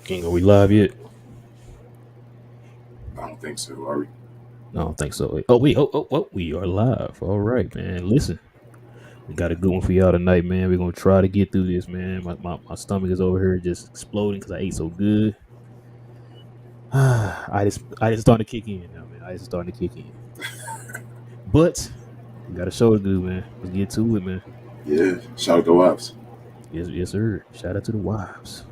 King, are we live yet? I don't think so. Are we? No, I don't think so. Oh, we are live. All right, man. Listen, we got a good one for y'all tonight, man. We're gonna try to get through this, man. My stomach is over here just exploding because I ate so good. I just starting to kick in now, man. I just starting to kick in. But we got a show to do, man. Let's get to it, man. Yeah. Shout out to Wops. Yes, sir. Shout out to the wives.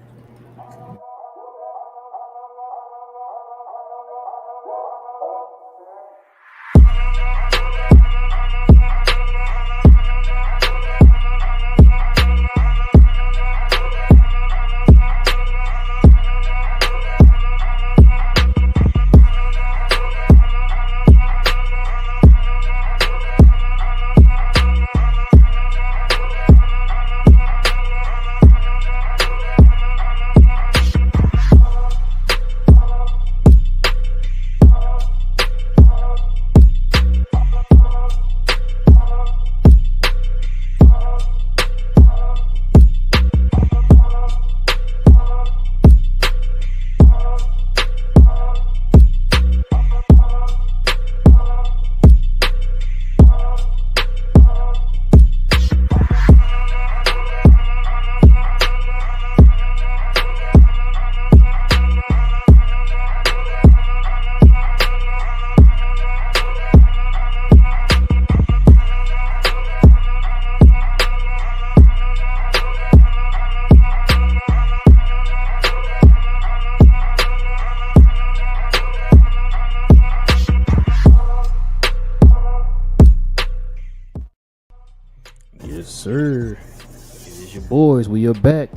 Yes, sir. It is your boys. We are back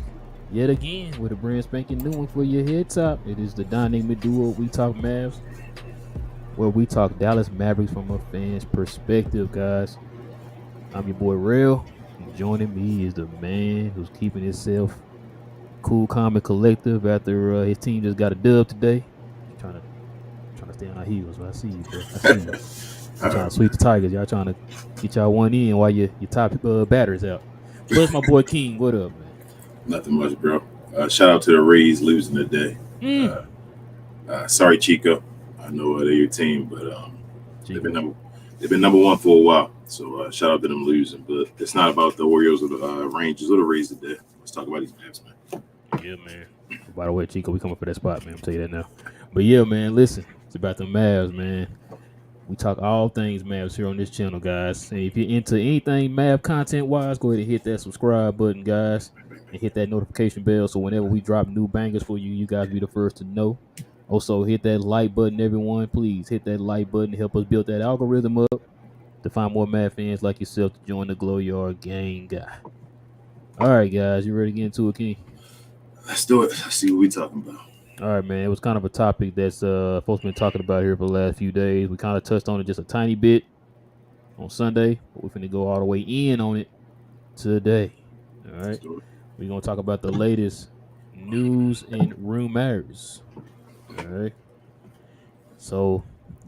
yet again with a brand spanking new one for your head top. It is the dynamic duo We Talk Mavs, where we talk Dallas Mavericks from a fan's perspective, guys. I'm your boy Real, and joining me is the man who's keeping himself cool, calm, and collective after his team just got a dub today. Trying to stay on our heels. I see you, bro. I see you. Y'all trying to sweep the Tigers. Y'all trying to get y'all one in while your top batters out. But it's my boy King. What up, man? Nothing much, bro. Shout out to the Rays losing today. Sorry, Chico. I know they're your team, but they've been number one for a while. So shout out to them losing. But it's not about the Orioles or the Rangers or the Rays today. Let's talk about these Mavs, man. Yeah, man. By the way, Chico, we coming for that spot, man. I'm tell you that now. But yeah, man, listen. It's about the Mavs, man. We talk all things Mavs here on this channel, guys. And if you're into anything Mav content-wise, go ahead and hit that subscribe button, guys. And hit that notification bell so whenever we drop new bangers for you, you guys be the first to know. Also, hit that like button, everyone. Please hit that like button to help us build that algorithm up to find more Mav fans like yourself to join the Glow Yard gang, guy. All right, guys. You ready to get into it, King? Let's do it. Let's see what we talking about. All right, man. It was kind of a topic that's folks been talking about here for the last few days. We kind of touched on it just a tiny bit on Sunday, but we're finna go all the way in on it today. All right, we're gonna talk about the latest news and rumors. All right, so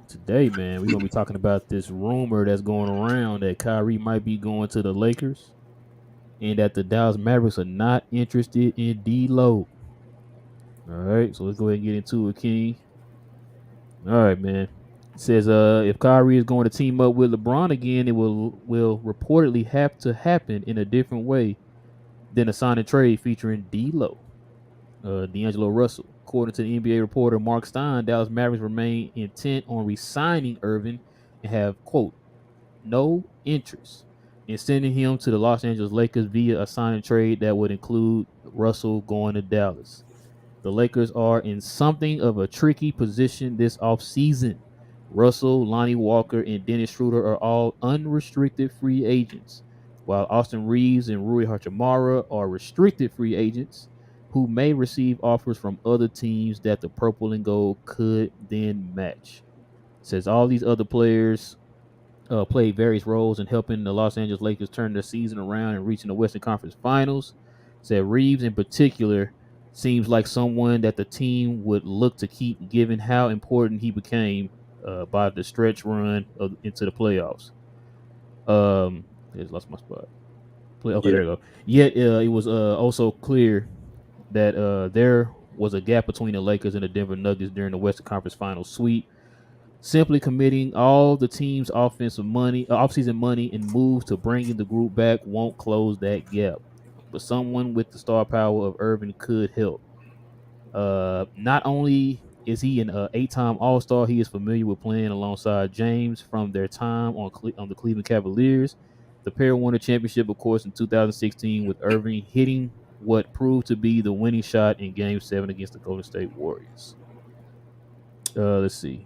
today, man, we're gonna be talking about this rumor that's going around that Kyrie might be going to the Lakers, and that the Dallas Mavericks are not interested in D-Lo. All right, so let's go ahead and get into it, King. All right, man. It says if Kyrie is going to team up with LeBron again, it will reportedly have to happen in a different way than a sign and trade featuring D'Lo, D'Angelo Russell. According to the NBA reporter Mark Stein, Dallas Mavericks remain intent on re-signing Irving and have, quote, no interest in sending him to the Los Angeles Lakers via a sign and trade that would include Russell going to Dallas. The Lakers are in something of a tricky position this offseason. Russell, Lonnie Walker, and Dennis Schroeder are all unrestricted free agents, while Austin Reeves and Rui Hachimura are restricted free agents who may receive offers from other teams that the purple and gold could then match. It says all these other players played various roles in helping the Los Angeles Lakers turn their season around and reaching the Western Conference Finals. It said Reeves in particular seems like someone that the team would look to keep given how important he became by the stretch run into the playoffs. I just lost my spot. Okay, there you go. Yet it was also clear that there was a gap between the Lakers and the Denver Nuggets during the Western Conference Finals sweep. Simply committing all the team's offseason money and moves to bringing the group back won't close that gap. But someone with the star power of Irving could help. Not only is he an 8-time All-Star, he is familiar with playing alongside James from their time on the Cleveland Cavaliers. The pair won a championship, of course, in 2016 with Irving hitting what proved to be the winning shot in Game 7 against the Golden State Warriors. Let's see.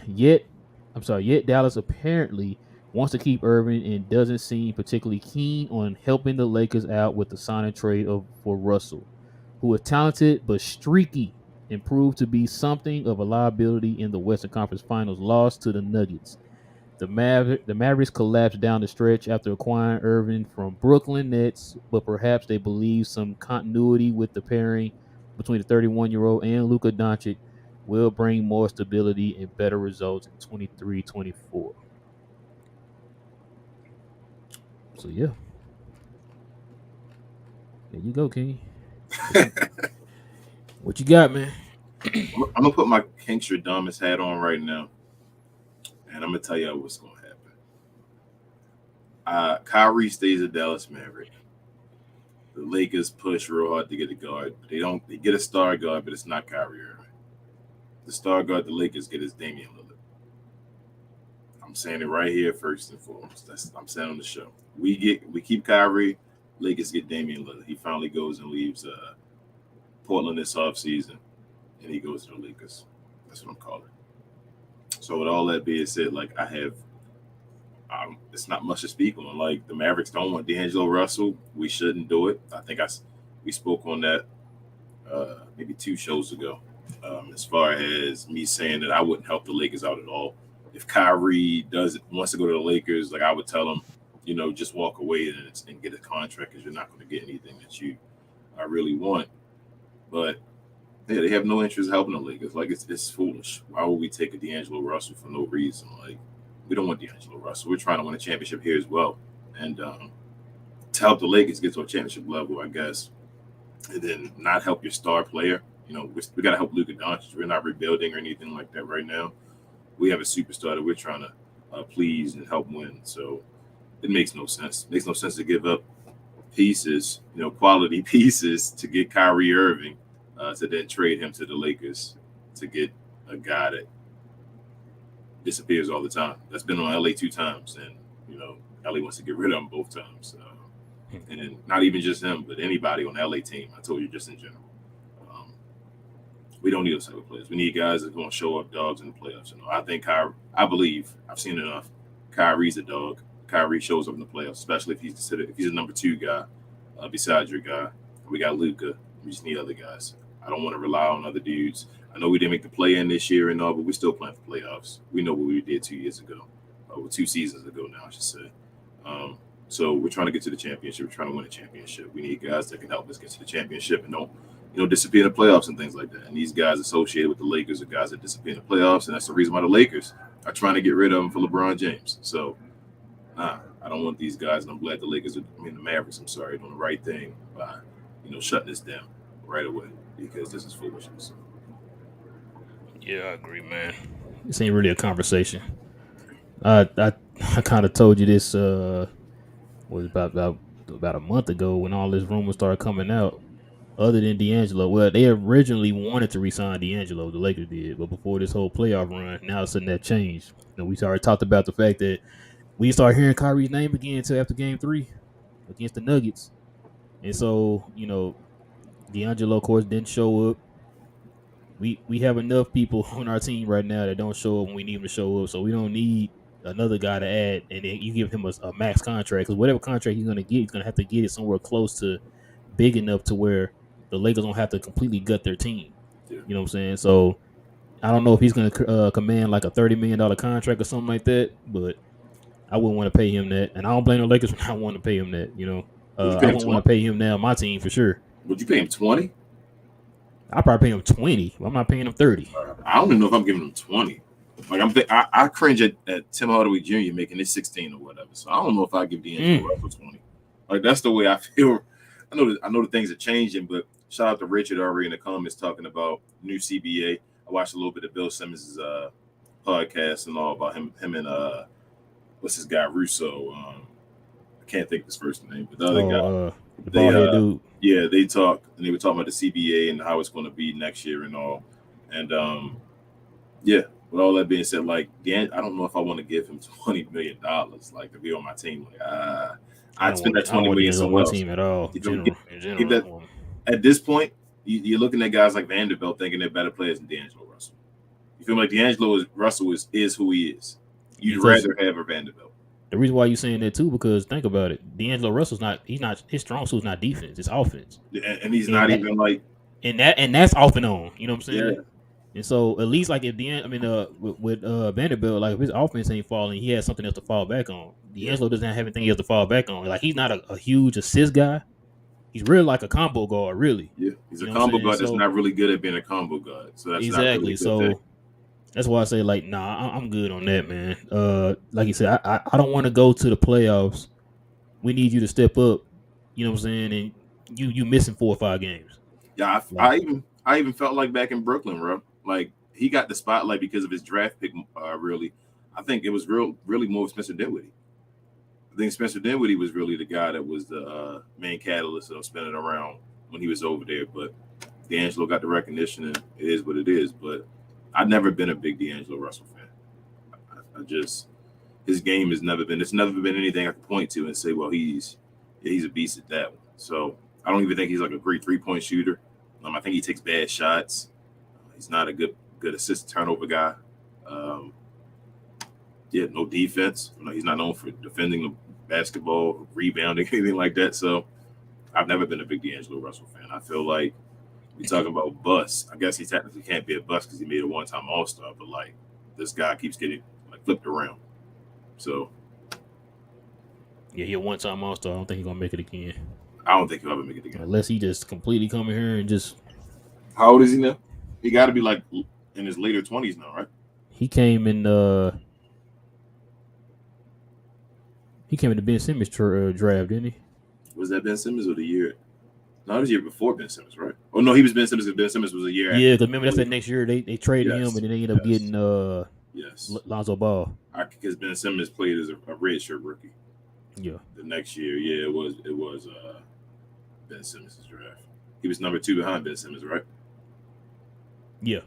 Yet Dallas apparently wants to keep Irving and doesn't seem particularly keen on helping the Lakers out with the sign and trade for Russell, who is talented but streaky and proved to be something of a liability in the Western Conference Finals loss to the Nuggets. The Mavericks collapsed down the stretch after acquiring Irving from Brooklyn Nets, but perhaps they believe some continuity with the pairing between the 31-year-old and Luka Doncic will bring more stability and better results in 23-24. So yeah. There you go, King. What you got, man? I'm gonna put my Kingstradamus hat on right now, and I'm gonna tell you what's gonna happen. Kyrie stays a Dallas Maverick. The Lakers push real hard to get a guard. They don't. They get a star guard, but it's not Kyrie Irving. The star guard the Lakers get is Damian Lillard. I'm saying it right here first and foremost. I'm saying on the show. We keep Kyrie. Lakers get Damian Lillard. He finally goes and leaves Portland this offseason, and he goes to the Lakers. That's what I'm calling. So with all that being said, like it's not much to speak on. Like the Mavericks don't want D'Angelo Russell. We shouldn't do it. I think we spoke on that maybe 2 shows ago. As far as me saying that I wouldn't help the Lakers out at all. If Kyrie wants to go to the Lakers, like I would tell him, just walk away and get a contract because you're not going to get anything that you really want. But yeah, they have no interest in helping the Lakers. Like it's foolish. Why would we take a D'Angelo Russell for no reason? Like we don't want D'Angelo Russell. We're trying to win a championship here as well, and to help the Lakers get to a championship level, I guess, and then not help your star player. We got to help Luka Doncic. We're not rebuilding or anything like that right now. We have a superstar that we're trying to please and help win. So it makes no sense. It makes no sense to give up pieces, quality pieces to get Kyrie Irving to then trade him to the Lakers to get a guy that disappears all the time. That's been on LA 2 times, and LA wants to get rid of him both times. And not even just him, but anybody on the LA team. I told you just in general. We don't need those type of players. We need guys that are going to show up dogs in the playoffs. I believe I've seen enough. Kyrie's a dog. Kyrie shows up in the playoffs, especially if he's a number 2 guy besides your guy. We got Luka. We just need other guys. I don't want to rely on other dudes. I know we didn't make the play-in this year and all, but we're still playing for playoffs. We know what we did 2 years ago, or 2 seasons ago now, I should say. So we're trying to get to the championship. We're trying to win a championship. We need guys that can help us get to the championship and don't disappear in the playoffs and things like that. And these guys associated with the Lakers are guys that disappear in the playoffs, and that's the reason why the Lakers are trying to get rid of them for LeBron James. So, I don't want these guys, and I'm glad the Mavericks, doing the right thing by, shutting this down right away because this is foolishness. Yeah, I agree, man. This ain't really a conversation. I kind of told you this was about a month ago when all this rumors started coming out. Other than D'Angelo, well, they originally wanted to re-sign D'Angelo, the Lakers did, but before this whole playoff run, now it's sudden that changed. We already talked about the fact that we start hearing Kyrie's name again until after Game 3 against the Nuggets, and so D'Angelo, of course, didn't show up. We have enough people on our team right now that don't show up when we need them to show up, so we don't need another guy to add, and then you give him a max contract because whatever contract he's going to get, he's going to have to get it somewhere close to big enough to where the Lakers don't have to completely gut their team. Yeah. You know what I'm saying? So I don't know if he's going to command like a $30 million contract or something like that, but I wouldn't want to pay him that. And I don't blame the Lakers for not wanting to pay him that. I wouldn't want to pay him now on my team for sure. Would you pay him 20? I'd probably pay him 20. I'm not paying him 30. I don't even know if I'm giving him 20. Like I cringe at Tim Hardaway Jr. making this 16 or whatever. So I don't know if I give D'Angelo Russell 20. Like that's the way I feel. I know the things are changing, but Shout out to Richard already in the comments talking about new CBA. I watched a little bit of Bill Simmons' podcast and all about him and what's his guy Russo. I can't think of his first name, but the other guy. The They bald head dude. yeah, they talked and they were talking about the CBA and how it's going to be next year and all. And yeah, with all that being said, like I don't know if I want to give him $20 million like to be on my team. Like I'd spend that 20 million on somewhere my else. team at all. You know, In give that general. at this point, you're looking at guys like Vanderbilt thinking they're better players than D'Angelo Russell. You feel like Russell is who he is. You'd rather have a Vanderbilt. The reason why you're saying that too, because think about it, D'Angelo Russell's not his strong suit's not defense, it's offense. And he's not even like and that's off and on. You know what I'm saying? Yeah. And so at least like if with Vanderbilt, like if his offense ain't falling, he has something else to fall back on. D'Angelo doesn't have anything else to fall back on. Like he's not a huge assist guy. He's really like a combo guard, really. Yeah, he's a combo guard that's not really good at being a combo guard. So that's exactly. Not really a good so thing. That's why I say like, nah, I'm good on that, man. Like you said, I don't want to go to the playoffs. We need you to step up. You know what I'm saying? And you missing 4 or 5 games. Yeah, I even felt like back in Brooklyn, bro. Like he got the spotlight because of his draft pick. Really, I think it was really more of Spencer Dinwiddie. I think Spencer Dinwiddie was really the guy that was the main catalyst of spinning around when he was over there. But D'Angelo got the recognition, and it is what it is. But I've never been a big D'Angelo Russell fan. I just his game has never been. It's never been anything I can point to and say, well, he's a beast at that one. So I don't even think he's like a great 3-point shooter. I think he takes bad shots. He's not a good assist turnover guy. No defense. He's not known for defending the basketball, rebounding, anything like that. So I've never been a big D'Angelo Russell fan. I feel like we talking about bust. I guess he technically can't be a bust because he made a one-time All-Star, but like this guy keeps getting like flipped around. So yeah, he a one-time All-Star. I don't think he's gonna make it again. I don't think he'll ever make it again. Unless he just completely come in here and just. How old is he now? He got to be like in his later 20s now, right? He came in the Ben Simmons draft, didn't he? Was that Ben Simmons or the year? No, it was the year before Ben Simmons, right? Oh no, he was Ben Simmons because Ben Simmons was a year. Yeah, because remember that's that next year they traded him and then they ended up getting Lonzo Ball. Because Ben Simmons played as a redshirt rookie. Yeah. The next year, it was Ben Simmons' draft. He was number 2 behind Ben Simmons, right? Yeah.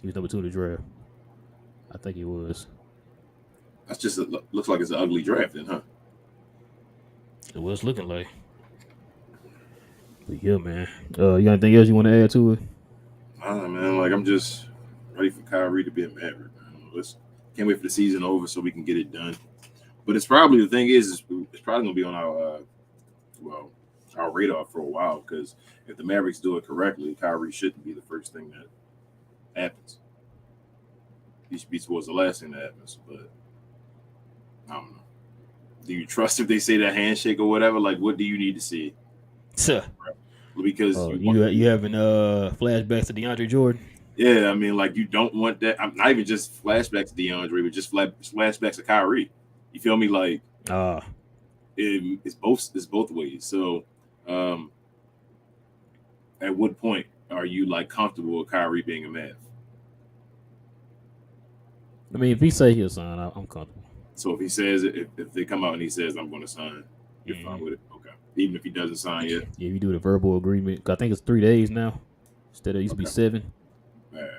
He was number 2 in the draft. I think he was. That's just looks like it's an ugly draft, then, huh? It was looking like. But yeah, man. You got anything else you want to add to it? Man. Like I'm just ready for Kyrie to be a Maverick, man. Can't wait for the season over so we can get it done. But it's probably the thing is it's probably gonna be on our radar for a while because if the Mavericks do it correctly, Kyrie shouldn't be the first thing that happens. He should be towards the last thing that happens. But I don't know. Do you trust if they say that handshake or whatever? Like, what do you need to see? Because you having flashbacks to DeAndre Jordan? Yeah, I mean, like you don't want that. I'm not even just flashbacks to DeAndre, but just flashbacks to Kyrie. You feel me? Like, it's both ways. So, at what point are you like comfortable with Kyrie being a Mav? I mean, if he say he'll sign, I'm comfortable. So if he says if they come out and he says I'm going to sign, you're fine with it. Okay, even if he doesn't sign yet. Yeah, you do the verbal agreement. I think it's 3 days now instead of used to be 7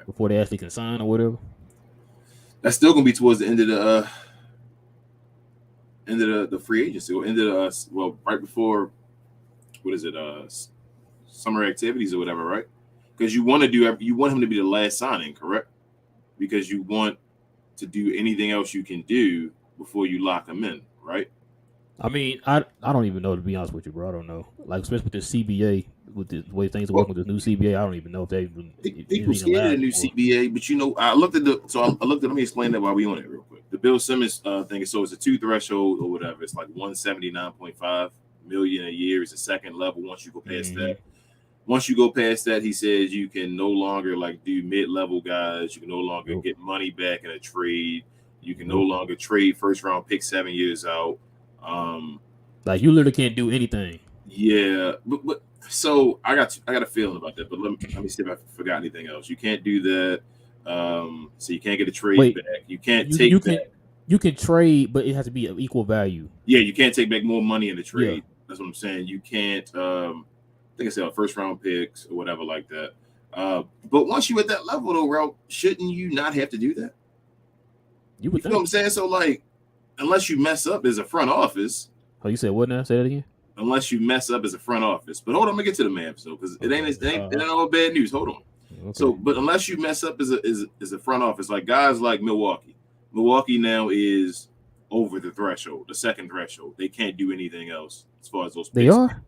before they actually can sign or whatever. That's still gonna be towards the end of the free agency or end of right before summer activities or whatever, right? Because you want him to be the last signing, correct? Because you want to do anything else you can do before you lock him in, right? I mean, I don't even know, to be honest with you, bro. I don't know. Like, especially with the CBA, with the way things are working with the new CBA, I don't even know if they people scared of the new CBA. But I looked at let me explain that while we on it real quick. The Bill Simmons thing is, so it's a 2 threshold or whatever. It's like 179.5 million a year. It's a second level once you go past that. Once you go past that, he says you can no longer like do mid-level guys. You can no longer get money back in a trade. You can no longer trade first-round pick 7 years out. Like you literally can't do anything. Yeah, but So I got a feeling about that, but let me see if I forgot anything else. You can't do that. So you can't get a trade Wait, back. You can't you take you back. can you can trade, but it has to be of equal value. Yeah, you can't take back more money in the Yeah, trade. That's what I'm saying. You can't. I think I said first round picks or whatever like that. But once you at that level, though, Ralph, shouldn't you not have to do that? you You would feel what think. I'm saying? So like, unless you mess up as a front office, Oh, you said what now? Say that again. unless you mess up as a front office. But hold on, I'm gonna get to the Mavs though, because Okay. it ain't all bad news. Hold on. So, Okay. but unless you mess up as a front office, like guys like Milwaukee now is over the threshold, the second threshold. They can't do anything else as far as those They picks. are.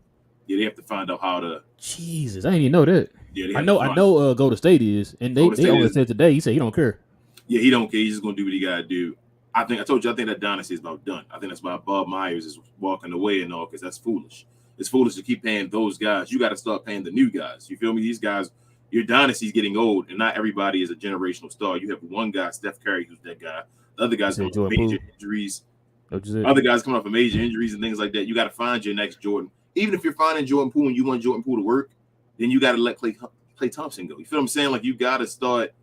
Yeah, they have to find out how to. Jesus, I didn't even know that. Yeah, they I have to know. I find. know. Golden State is, and they Golden they State only is. said today. He said he don't care. Yeah, he don't care. He's just gonna do what he gotta do. I told you. I think that dynasty is about done. I think that's why Bob Myers is walking away and all, because that's foolish. It's foolish to keep paying those guys. You got to start paying the new guys. You feel me? These guys, your dynasty's getting old, and not everybody is a generational star. You have one guy, Steph Curry, who's that guy. The other You guys coming said off of Jordan major Poole. injuries. What you said? Other guys coming off of major injuries and things like that. You got to find your next Jordan. Even if you're finding Jordan Poole and you want Jordan Poole to work, then you got to let Klay Thompson go. You feel what I'm saying? Like you got to start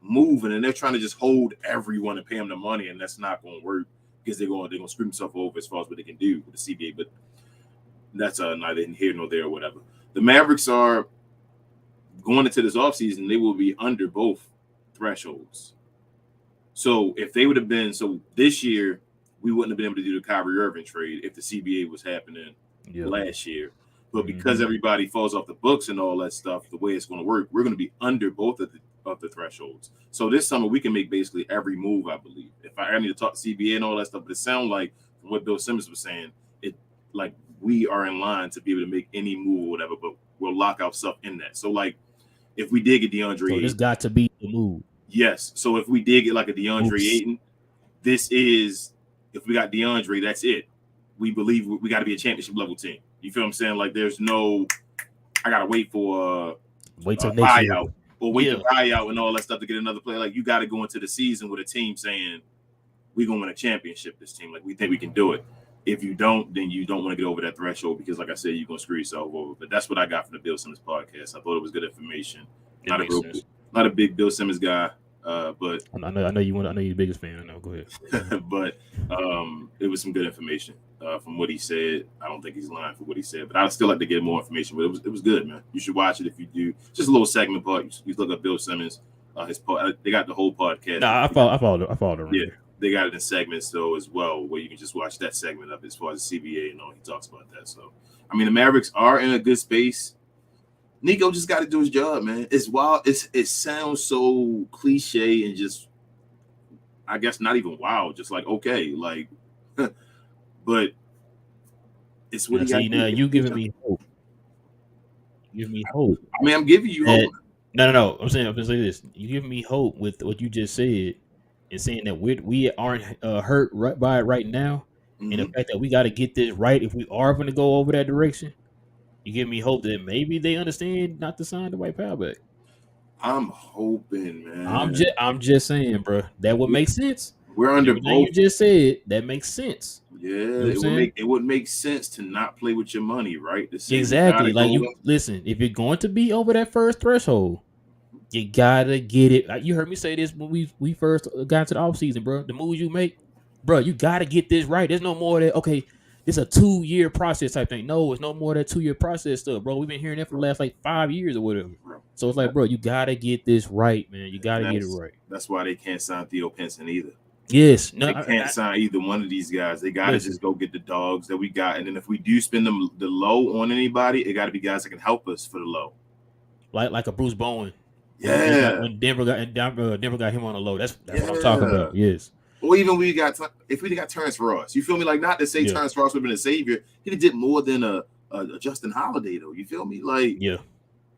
moving, and they're trying to just hold everyone and pay them the money, and that's not going to work because they're going to screw themselves over as far as what they can do with the CBA. But that's neither here nor there or whatever. The Mavericks are going into this offseason, they will be under both thresholds. So if they would have been, so this year, we wouldn't have been able to do the Kyrie Irving trade if the CBA was happening Yeah. last year. But because everybody falls off the books and all that stuff, the way it's going to work, we're going to be under both of the thresholds. So this summer we can make basically every move, I believe. If I need to talk CBA and all that stuff, but it sounds like from what Bill Simmons was saying, it like we are in line to be able to make any move or whatever, but we'll lock ourselves in that. So like if we did get So DeAndre this Ayton, got to be the move. yes. So if we did get like a DeAndre Oops. Ayton, this is if we got DeAndre, that's it. We believe we got to be a championship level team. You feel what I'm saying? Like there's no, I gotta wait for Wait till a next year. buyout or wait to buy out and all that stuff to get another player. Like you got to go into the season with a team saying we're gonna win a championship. This team, like we think we can do it. If you don't, then you don't want to get over that threshold because, like I said, you're gonna screw yourself over. But that's what I got from the Bill Simmons podcast. I thought it was good information. It makes sense. Not a big Bill Simmons guy, but I know you want. I know you're the biggest fan. I know. Go ahead. but it was some good information from what he said. I don't think he's lying for what he said, but I'd still like to get more information. But it was good, man. You should watch it if you do. Just a little segment part. You look up Bill Simmons. His pod, they got the whole podcast. Nah, I followed the Yeah, ringer. they got it in segments though as well, where you can just watch that segment of it as far as the CBA and all. He talks about that. So, I mean, the Mavericks are in a good space. Nico just got to do his job, man. It's wild. It sounds so cliche and just, I guess, not even wild. Just like okay, like, but it's what he got. See, now you giving me hope. You give me hope. I mean, I'm giving you hope. No. I'm gonna say this. You give me hope with what you just said, and saying that we aren't hurt right by it right now, and the fact that we got to get this right if we are going to go over that direction. You give me hope that maybe they understand not to sign the White Power back. I'm hoping, man. I'm just saying, bro. That would make sense. We're With under everything both. you just said, that makes sense. Yeah, You know what I'm saying? it would make sense to not play with your money, right? To say Exactly. Like you listen, if you're going to be over that first threshold, you gotta get it. You heard me say this when we first got into the offseason, bro. The moves you make, bro, you gotta get this right. There's no more that okay, this is a 2-year process type thing. No, it's no more that 2-year process stuff, bro. We've been hearing that for the last like 5 years or whatever. So it's like, bro, you gotta get this right, man. You gotta get it right. That's why they can't sign Theo Pinson either. Yes, no, they can't sign either one of these guys. They gotta just go get the dogs that we got, and then if we do spend them the low on anybody, it got to be guys that can help us for the low, like a Bruce Bowen. Yeah, when Denver got him on the low. That's what I'm talking about. Yes. Or even if we got Terrence Ross, you feel me? Like not to say Terrence Ross would have been a savior. He did more than a Justin Holiday though. You feel me? Like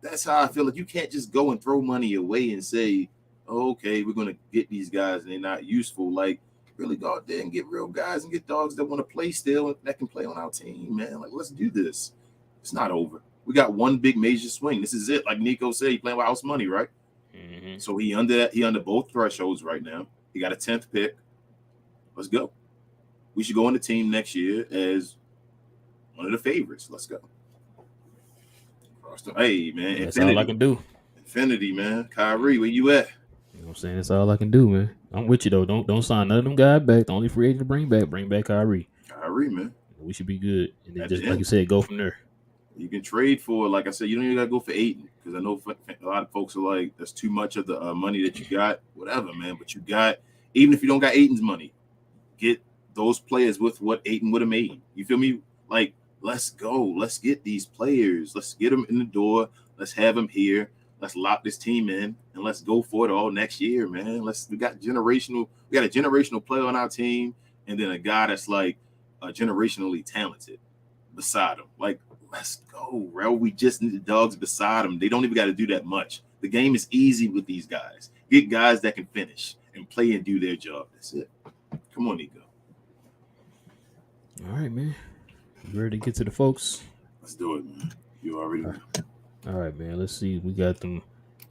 that's how I feel. Like you can't just go and throw money away and say, oh, okay, we're gonna get these guys and they're not useful. Like really go out there and get real guys and get dogs that want to play still that can play on our team, man. Like let's do this. It's not over. We got one big major swing. This is it. Like Nico said, he playing with house money, right? Mm-hmm. So he under both thresholds right now. He got a 10th pick. Let's go. We should go on the team next year as one of the favorites. Let's go. Hey, man, That's all I can do. Infinity, man. Kyrie, where you at? You know what I'm saying? That's all I can do, man. I'm with you though. Don't sign none of them guys back. The only free agent to bring back Kyrie. Kyrie, man. We should be good. And then At just the like end, you said, go from there. you can trade for, like I said, you don't even got to go for Ayton because I know a lot of folks are like, that's too much of the money that you got. Whatever, man. But you got, even if you don't got Ayton's money, get those players with what Ayton would have made. You feel me? Like, let's go. Let's get these players. Let's get them in the door. Let's have them here. Let's lock this team in and let's go for it all next year, man. We got a generational player on our team, and then a guy that's like generationally talented beside him. Like, let's go, bro. We just need the dogs beside him. They don't even got to do that much. The game is easy with these guys. Get guys that can finish and play and do their job. That's it. Come on, Nico. All right, man. You ready to get to the folks? Let's do it, man. You already know. All right, man. Let's see. We got them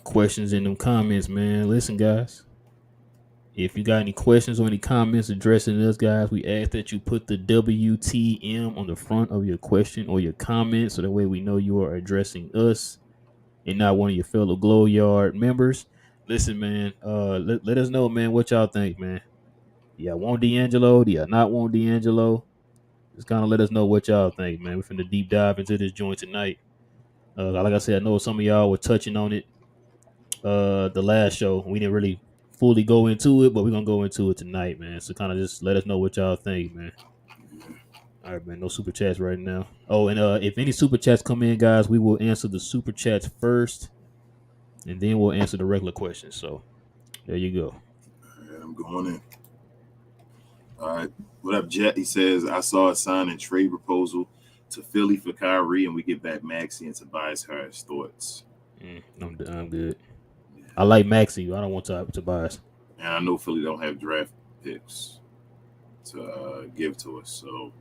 questions in them comments, man. Listen, guys. If you got any questions or any comments addressing us, guys, we ask that you put the WTM on the front of your question or your comment so that way we know you are addressing us and not one of your fellow Glow Yard members. Listen, man, let us know, man, what y'all think, man. Do y'all want D'Angelo? Do y'all not want D'Angelo? Just kind of let us know what y'all think, man. We're finna deep dive into this joint tonight. Like I said, I know some of y'all were touching on it the last show. We didn't really fully go into it, but we're gonna go into it tonight, man. So kind of just let us know what y'all think, man. All right, man. No super chats right now. Oh, and if any super chats come in, guys, we will answer the super chats first, and then we'll answer the regular questions. So there you go. All right, I'm going in. All right. What up, Jet? He says, I saw a sign and trade proposal to Philly for Kyrie, and we get back Maxey and Tobias Harris. Thoughts? I'm good. I like Maxey. I don't want Tobias. And I know Philly don't have draft picks to give to us. So,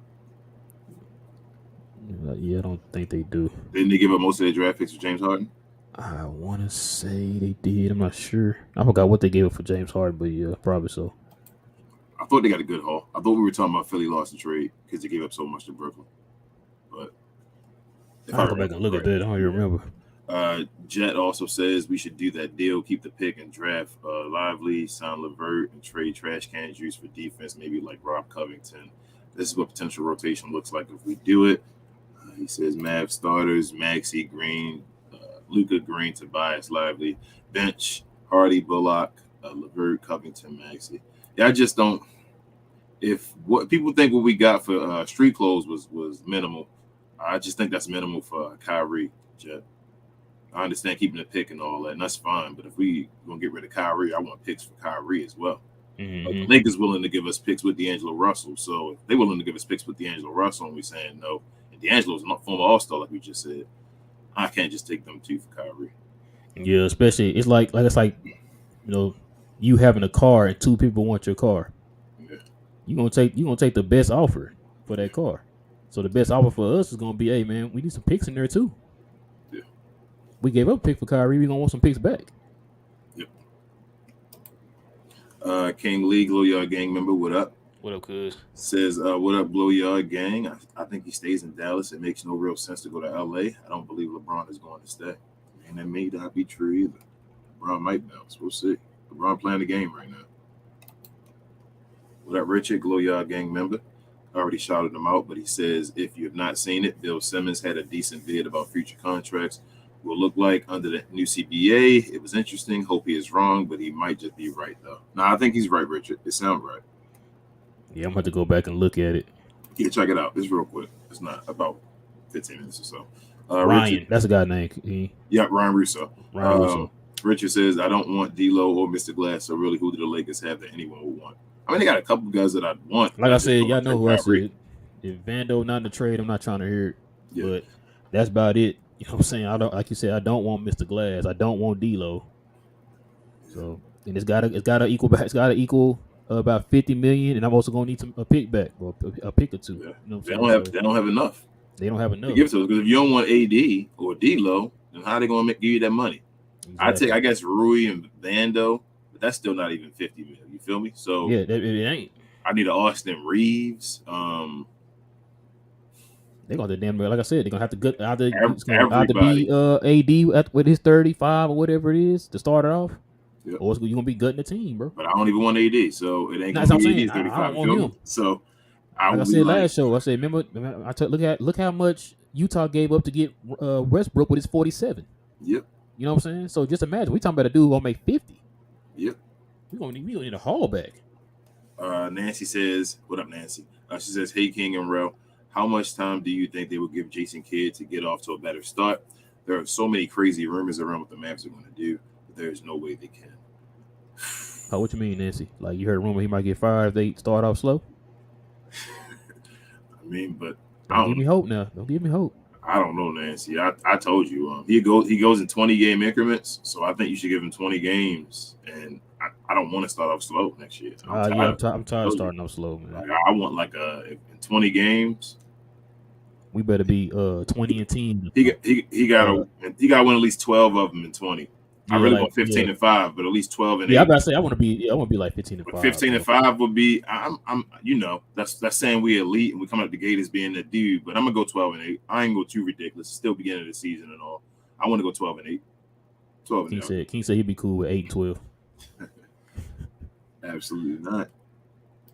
yeah, I don't think they do. didn't they give up most of their draft picks for James Harden? I want to say they did. I'm not sure. I forgot what they gave up for James Harden, but yeah, probably so. I thought they got a good haul. I thought we were talking about Philly lost the trade because they gave up so much to Brooklyn. But I'll go back and look at that. I don't even remember. Jet also says we should do that deal, keep the pick and draft Lively, sign LeVert, and trade trash can juice for defense, maybe like Rob Covington. This is what potential rotation looks like if we do it. He says Mav starters, Maxey, Green, Luka, Green, Tobias, Lively, bench, Hardy, Bullock, LeVert, Covington, Maxey. Yeah, I just don't. If what people think what we got for street clothes was minimal, I just think that's minimal for Kyrie, Jet. I understand keeping the pick and all that, and that's fine. But if we gonna get rid of Kyrie, I want picks for Kyrie as well. Mm-hmm. The Lakers willing to give us picks with D'Angelo Russell, so if they're willing to give us picks with D'Angelo Russell, and we're saying no, and D'Angelo's not former All-Star, like we just said, I can't just take them two for Kyrie. Yeah, especially it's like you having a car and two people want your car. Yeah. You gonna take the best offer for that car. So the best offer for us is gonna be, hey man, we need some picks in there too. Yeah. We gave up a pick for Kyrie. We gonna want some picks back. Yep. King Lee, Glow Yard Gang member, what up? What up, cuz? Says, what up, Glow Yard Gang? I think he stays in Dallas. It makes no real sense to go to LA. I don't believe LeBron is going to stay. And that may not be true either. LeBron might bounce. We'll see. LeBron playing the game right now. What up, Richard, Glow Yard Gang member? I already shouted him out, but he says, if you have not seen it, Bill Simmons had a decent vid about future contracts will look like under the new CBA. It was interesting. Hope he is wrong, but he might just be right, though. No, I think he's right, Richard. It sounds right. Yeah, I'm going to go back and look at it. Yeah, check it out. It's real quick. It's not about 15 minutes or so. Ryan, Richard, that's a guy name. Yeah, Ryan Russo. Ryan Russo. Richard says, I don't want D'Lo or Mr. Glass, so really who do the Lakers have that anyone would want? I mean, they got a couple guys that I'd want. Like I said, y'all know who I said. If Vando not in the trade, I'm not trying to hear it. Yeah. But that's about it. You know what I'm saying? I don't, like you said, I don't want Mr. Glass. I don't want D'Lo. So, and it's gotta equal about $50 million, and I'm also gonna need a pick back or a pick or two. Yeah. You know they don't have enough. They don't have enough to give to us, because if you don't want AD or D'Lo, then how are they gonna give you that money? Exactly. I take, I guess, Rui and Vando, but that's still not even $50 million. You feel me? So yeah, it ain't. I need an Austin Reeves. They're gonna damn near, like I said, they're gonna have to get either it's gonna either Everybody. be AD with his 35 or whatever it is to start it off, Yep. or you're gonna be gutting the team, bro. But I don't even want AD, so it ain't That's gonna what I'm be saying. AD's I don't 35. You want feel him. me? So I Like I will be said like, last show, I said, remember I took look how much Utah gave up to get Westbrook with his 47. yep. You know what I'm saying? So just imagine we talking about a dude gonna make 50. Yep. We gonna need a haul back. Nancy says, "What up, Nancy?" She says, "Hey, King and Rel, how much time do you think they will give Jason Kidd to get off to a better start? There are so many crazy rumors around what the Mavs are going to do, but there is no way they can." Oh, what you mean, Nancy? Like you heard a rumor he might get fired if they start off slow? I mean, but I Don't don't give me know. hope now. Don't give me hope. I don't know, Nancy. I told you, he goes in 20-game increments, so I think you should give him 20 games. And I don't want to start off slow next year. I'm tired. I'm tired of starting off slow, man. Like I want like in 20 games. We better be 20-10. He got to win at least 12 of them in 20. I really want 15 and 5, but at least 12 and 8. I about to say I want to be like 15 and But 5. 15 and 5 would be I'm that's saying we elite and we come out the gate as being the dude, but I'm gonna go 12 and 8. I ain't go too ridiculous. Still beginning of the season and all. I want to go 12 and 8. 12 and 8. King said he'd be cool with 8 and 12. Absolutely not.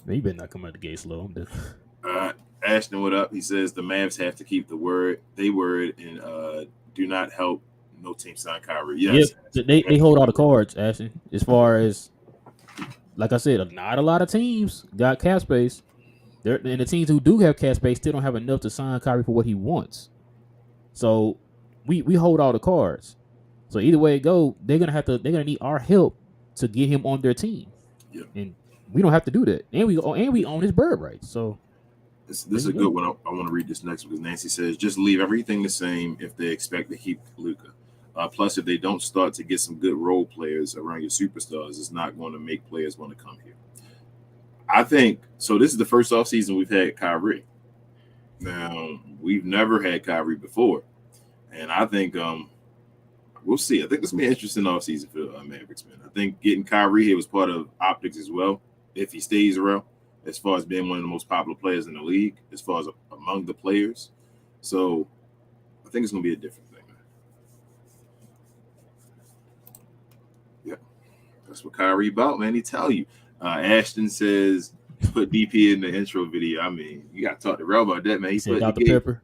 Man, you better not come out the gate slow. I'm done. Ashton, what up? He says the Mavs have to keep they word and do not help no team sign Kyrie. Yes. Yeah, they hold all the cards, Ashton. As far as, like I said, not a lot of teams got cap space. And the teams who do have cap space still don't have enough to sign Kyrie for what he wants. So we hold all the cards. So either way it go, they're gonna need our help to get him on their team. Yeah. And we don't have to do that. And we own his bird rights. So this is a good one. I want to read this next because Nancy says just leave everything the same if they expect to keep Luka. Plus, if they don't start to get some good role players around your superstars, it's not going to make players want to come here. I think so. This is the first offseason we've had Kyrie. Now we've never had Kyrie before, and I think we'll see. I think this will be an interesting offseason for Mavericks, man. I think getting Kyrie here was part of optics as well. If he stays around, as far as being one of the most popular players in the league, as far as among the players, so I think it's going to be a different thing, man. Yeah, that's what Kyrie about, man. He tell you. Ashton says put DP in the intro video. I mean, you got to talk to Rel about that, man. He said put Dr. Pepper.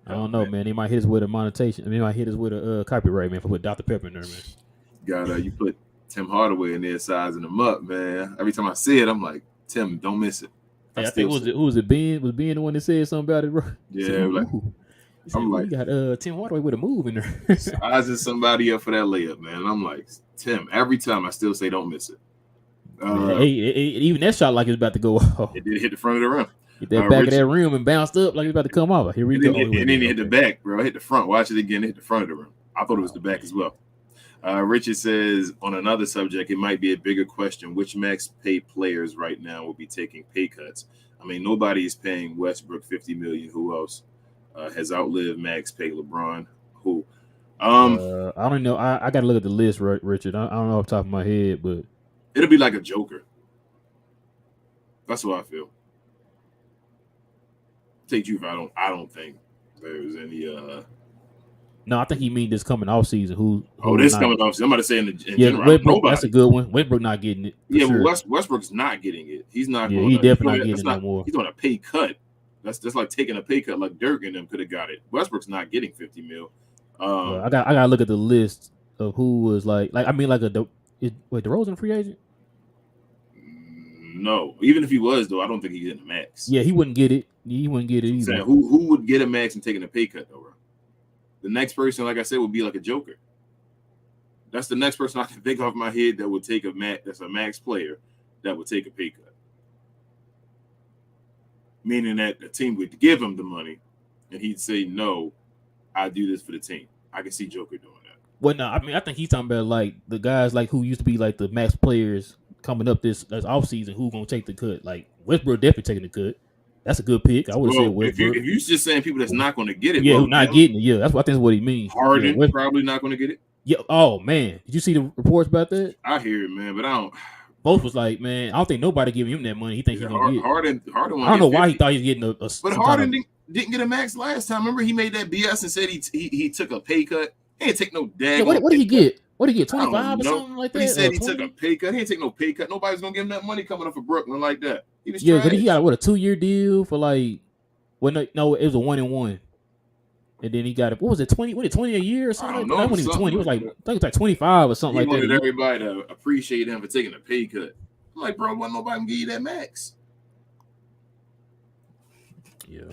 I don't know, man. They might hit us with a monetization. They might hit us with a copyright, man, for put Dr. Pepper in there, man. You put Tim Hardaway in there sizing him up, man. Every time I see it, I'm like, Tim, don't miss it. I think who was it? Ben was Ben the one that said something about it, bro? Yeah, said, I'm like, you got Tim Hardaway with a move in there. Sizing somebody up for that layup, man. And I'm like, Tim, every time I still say don't miss it. Even that shot like it's about to go off. It did hit the front of the rim. Hit that back of that rim and bounced up like it's about to come off. Here we go. It didn't hit the back, bro. It hit the front. Watch it again. It hit the front of the rim. I thought it was the back as well. Richard says, on another subject, it might be a bigger question. Which max pay players right now will be taking pay cuts? I mean, nobody is paying Westbrook $50 million. Who else has outlived max pay? LeBron. Who? I don't know. I got to look at the list, Richard. I don't know off the top of my head, but it'll be like a Joker. That's what I feel. Take you. I don't think there's any. No, I think he mean this coming off season. This coming off season. I'm about to say in general. Westbrook, that's a good one. Westbrook not getting it. Yeah, sure. But Westbrook's not getting it. He's not. Yeah, he definitely not getting it no more. He's doing a pay cut. That's like taking a pay cut. Like Dirk and them could have got it. Westbrook's not getting $50 million. I gotta look at the list of who was like DeRozan a free agent? No, even if he was though, I don't think he's getting a max. Yeah, he wouldn't get it. He wouldn't get it either. Saying, who would get a max and taking a pay cut though? Bro? The next person, like I said, would be like a Joker. That's the next person I can think off my head that would take a max. That's a max player that would take a pay cut. Meaning that the team would give him the money, and he'd say, "No, I do this for the team." I can see Joker doing that. Well, no, I mean I think he's talking about like the guys like who used to be like the max players coming up this off season who gonna take the cut. Like Westbrook definitely taking the cut. That's a good pick. I would have said Westbrook. If you're just saying people that's not going to get it, who's not getting it. Yeah, that's what I think is what he means. Harden probably not going to get it. Yeah. Oh man, did you see the reports about that? I hear it, man, but I don't. Both was like, man, I don't think nobody giving him that money. He think Yeah, he gonna get. Harden I want don't to know get why he 50. thought he was getting But some kind Harden of. didn't get a max last time. Remember, he made that BS and said he took a pay cut. He didn't take no Yeah, daggone what did pay he cut. get? What did he get? I 25 don't or know. something like But he that? said he took a 20? pay cut. He didn't take no pay cut. Nobody's gonna give him that money coming up for Brooklyn like that. He was Yeah, because he trash. got what, a 2-year deal for like. Well, no, it was a 1-and-1. And then he got what was it, 20? What, 20 a year or I something don't like that? know. That It was wasn't even 20. something It was like like, I that. think it was like 25 or something He like that. wanted everybody to appreciate him for taking a pay cut. I'm like, bro, wasn't nobody gonna give you that max? Yeah.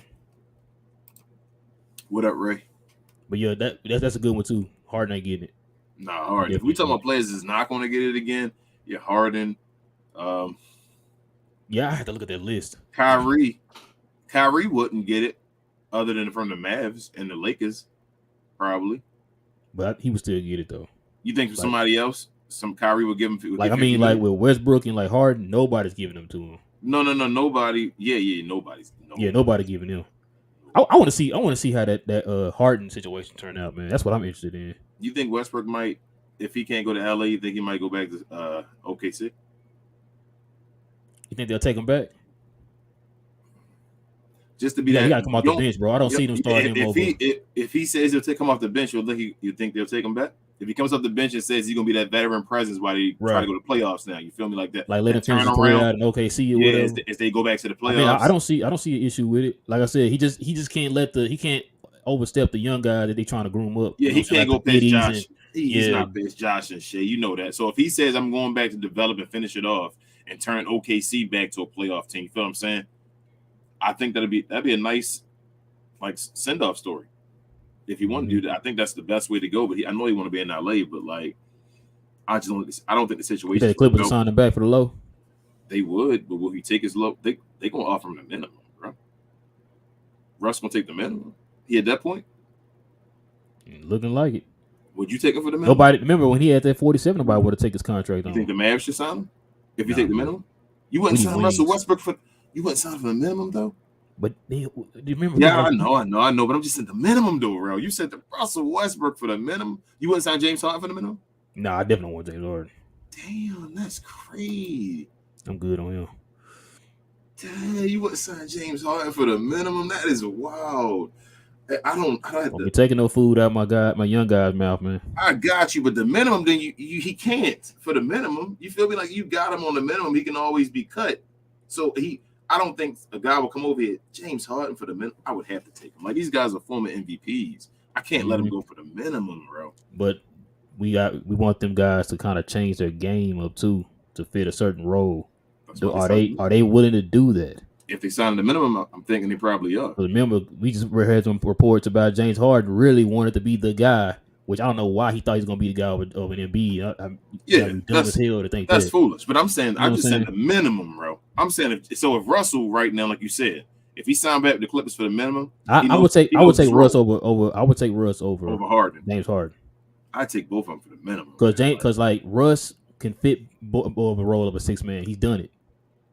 What up, Ray? But yeah, that's a good one too. Harden ain't getting it. Nah, Harden. If we talking about players that's not gonna get it again, yeah, Harden. Yeah, I had to look at that list. Kyrie wouldn't get it other than from the Mavs and the Lakers, probably. But he would still get it though. You think somebody else, some Kyrie would give him? Like, I mean, like with Westbrook and like Harden, nobody's giving them to him. No, nobody. Yeah, nobody's. Yeah, nobody giving him. I want to see how that Harden situation turned out, man. That's what I'm interested in. You think Westbrook might, if he can't go to LA, you think he might go back to OKC? You think they'll take him back? Just to be he that, got to come off the bench, bro. I don't see them starting him over. If he says he'll come off the bench, you think they'll take him back? If he comes off the bench and says he's gonna be that veteran presence while they try to go to playoffs now, you feel me like that? Like let him finish his career out in OKC or whatever. As they go back to the playoffs. I mean, I don't see an issue with it. Like I said, he just can't he can't overstep the young guy that they trying to groom up. Yeah, he can't go past Josh. He's not past Josh and Shea. You know that. So if he says I'm going back to develop and finish it off and turn OKC back to a playoff team, you feel what I'm saying? I think that'd be a nice like send off story. If you want to do that, I think that's the best way to go. But I know he want to be in LA, but like I don't think the situation. The Clippers will sign him back for the low. They would, but will he take his low? They gonna offer him the minimum, bro. Russ gonna take the minimum. He at that point? Looking like it. Would you take him for the minimum? Nobody remember when he had that 47. Nobody would have taken his contract on. You think the Mavs should sign him? If you take the minimum, you wouldn't sign Russell Westbrook for. You wouldn't sign for the minimum though. But do you remember? Yeah, I know. But I'm just saying the minimum though, bro. You said the Russell Westbrook for the minimum. You wouldn't sign James Harden for the minimum? No, I definitely want James Harden. Damn, that's crazy. I'm good on him. Damn, you wouldn't sign James Harden for the minimum? That is wild. I don't be taking no food out my young guy's mouth, man. I got you, but the minimum, then he can't for the minimum. You feel me? Like you got him on the minimum, he can always be cut. So I don't think a guy will come over here, James Harden for the minimum. I would have to take him. Like these guys are former MVPs. I can't let him go for the minimum, bro. But we want them guys to kind of change their game up too to fit a certain role. Are they willing to do that? If they sign the minimum, I'm thinking they probably are. Remember, we just heard some reports about James Harden really wanted to be the guy, which I don't know why he thought he was going to be the guy over an Embiid. That's hell to think that's foolish. But I'm saying, I'm just saying the minimum, bro. I'm saying if Russell right now, like you said, if he signed back with the Clippers for the minimum, I would take Russ over Harden. James Harden. I'd take both of them for the minimum. Because like Russ can fit more of a role of a 6-man. He's done it.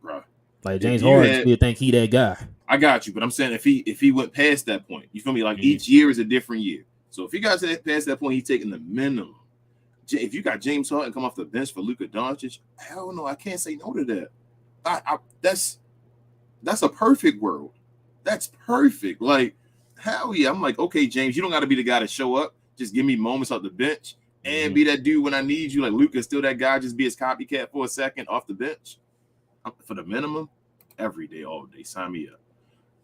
Right. Like James Harden still think he that guy. I got you, but I'm saying if he went past that point, you feel me? Like each year is a different year. So if he got past that point, he's taking the minimum. If you got James Harden come off the bench for Luka Doncic, hell no, I can't say no to that. That's a perfect world. That's perfect. Like hell yeah, I'm like, okay, James, you don't got to be the guy to show up. Just give me moments off the bench and be that dude when I need you. Like Luka's still that guy. Just be his copycat for a second off the bench for the minimum. Every day, all day. Sign me up.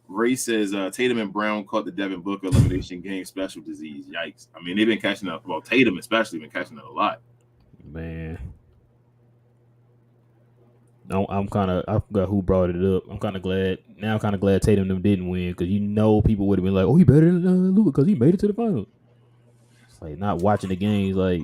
Ray says Tatum and Brown caught the Devin Booker elimination game special disease. Yikes. I mean, they've been catching up. Well, Tatum especially been catching it a lot. Man. I forgot who brought it up. I'm kind of glad Tatum them didn't win because people would have been like, oh, he better than Luka because he made it to the finals. It's like not watching the games. Like,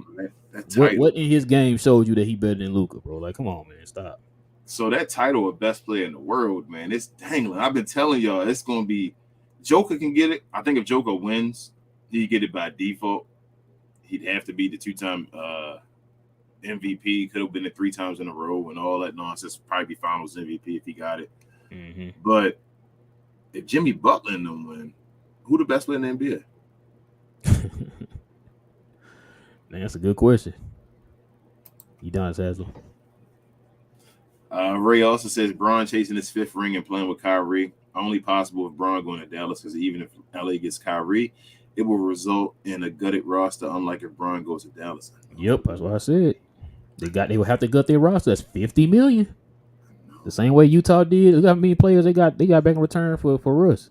what in his game showed you that he better than Luka, bro? Like, come on, man, stop. So that title of best player in the world, man, it's dangling. I've been telling y'all it's going to be Joker can get it. I think if Joker wins, he'd get it by default. He'd have to be the 2-time MVP. Could have been it 3 times in a row and all that nonsense. Probably be Finals MVP if he got it. Mm-hmm. But if Jimmy Butler and them win, who the best player in the NBA? Man, that's a good question. You done, Sazzle? Ray also says Braun chasing his 5th ring and playing with Kyrie. Only possible if Braun going to Dallas, because even if LA gets Kyrie, it will result in a gutted roster, unlike if Braun goes to Dallas. Yep, that's what I said. They would have to gut their roster. That's $50 million. The same way Utah did. Look how many players they got back in return for Russ.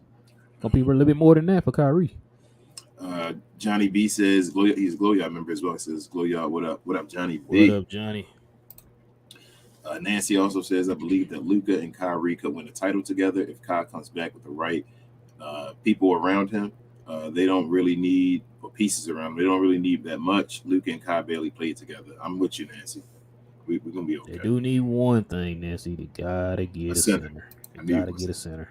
Gonna be a little bit more than that for Kyrie. Johnny B says he's a Glow Yard member as well. He says Glow Yard, what up, Johnny B? What up, Johnny? Nancy also says, I believe that Luka and Kyrie could win a title together if Kai comes back with the right people around him. They don't really need pieces around him. They don't really need that much. Luka and Kai barely played together. I'm with you, Nancy. We're going to be okay. They do need one thing, Nancy. They got to get a center. They got to get a center.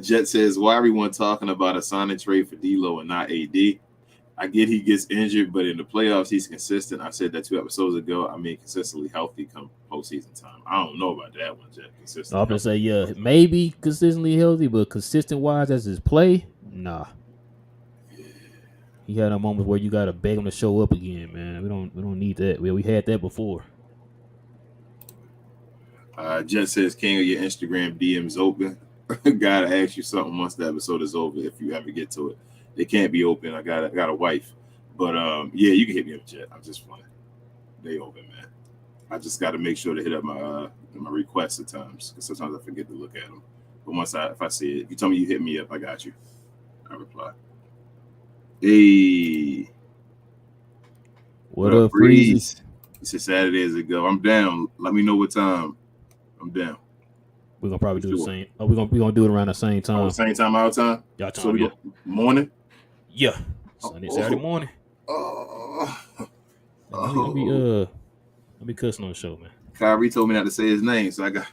Jet says, why everyone talking about a signing trade for D'Lo and not AD? I get he gets injured, but in the playoffs, he's consistent. I said that 2 episodes ago. I mean, consistently healthy come postseason time. I don't know about that one, Jet. I'm going to say, yeah, maybe consistently healthy, but consistent-wise as his play, nah. Yeah. He had a moment where you got to beg him to show up again, man. We don't need that. We had that before. Jet says, King, of your Instagram DMs open. Gotta ask you something once the episode is over if you ever get to it. They can't be open. I got a wife, but yeah, you can hit me up, Jet. I'm just fine. They open, man. I just got to make sure to hit up my requests at times, because sometimes I forget to look at them. But if I see it, if you tell me you hit me up, I got you. I reply. Hey, what up, Freeze? He said Saturdays ago. I'm down. Let me know what time. I'm down. We're gonna probably do the same. We're gonna do it around the same time. The same time, our time. Y'all time. So we go morning. Yeah, Sunday, Saturday morning. I'll be cussing on the show, man. Kyrie told me not to say his name, so I got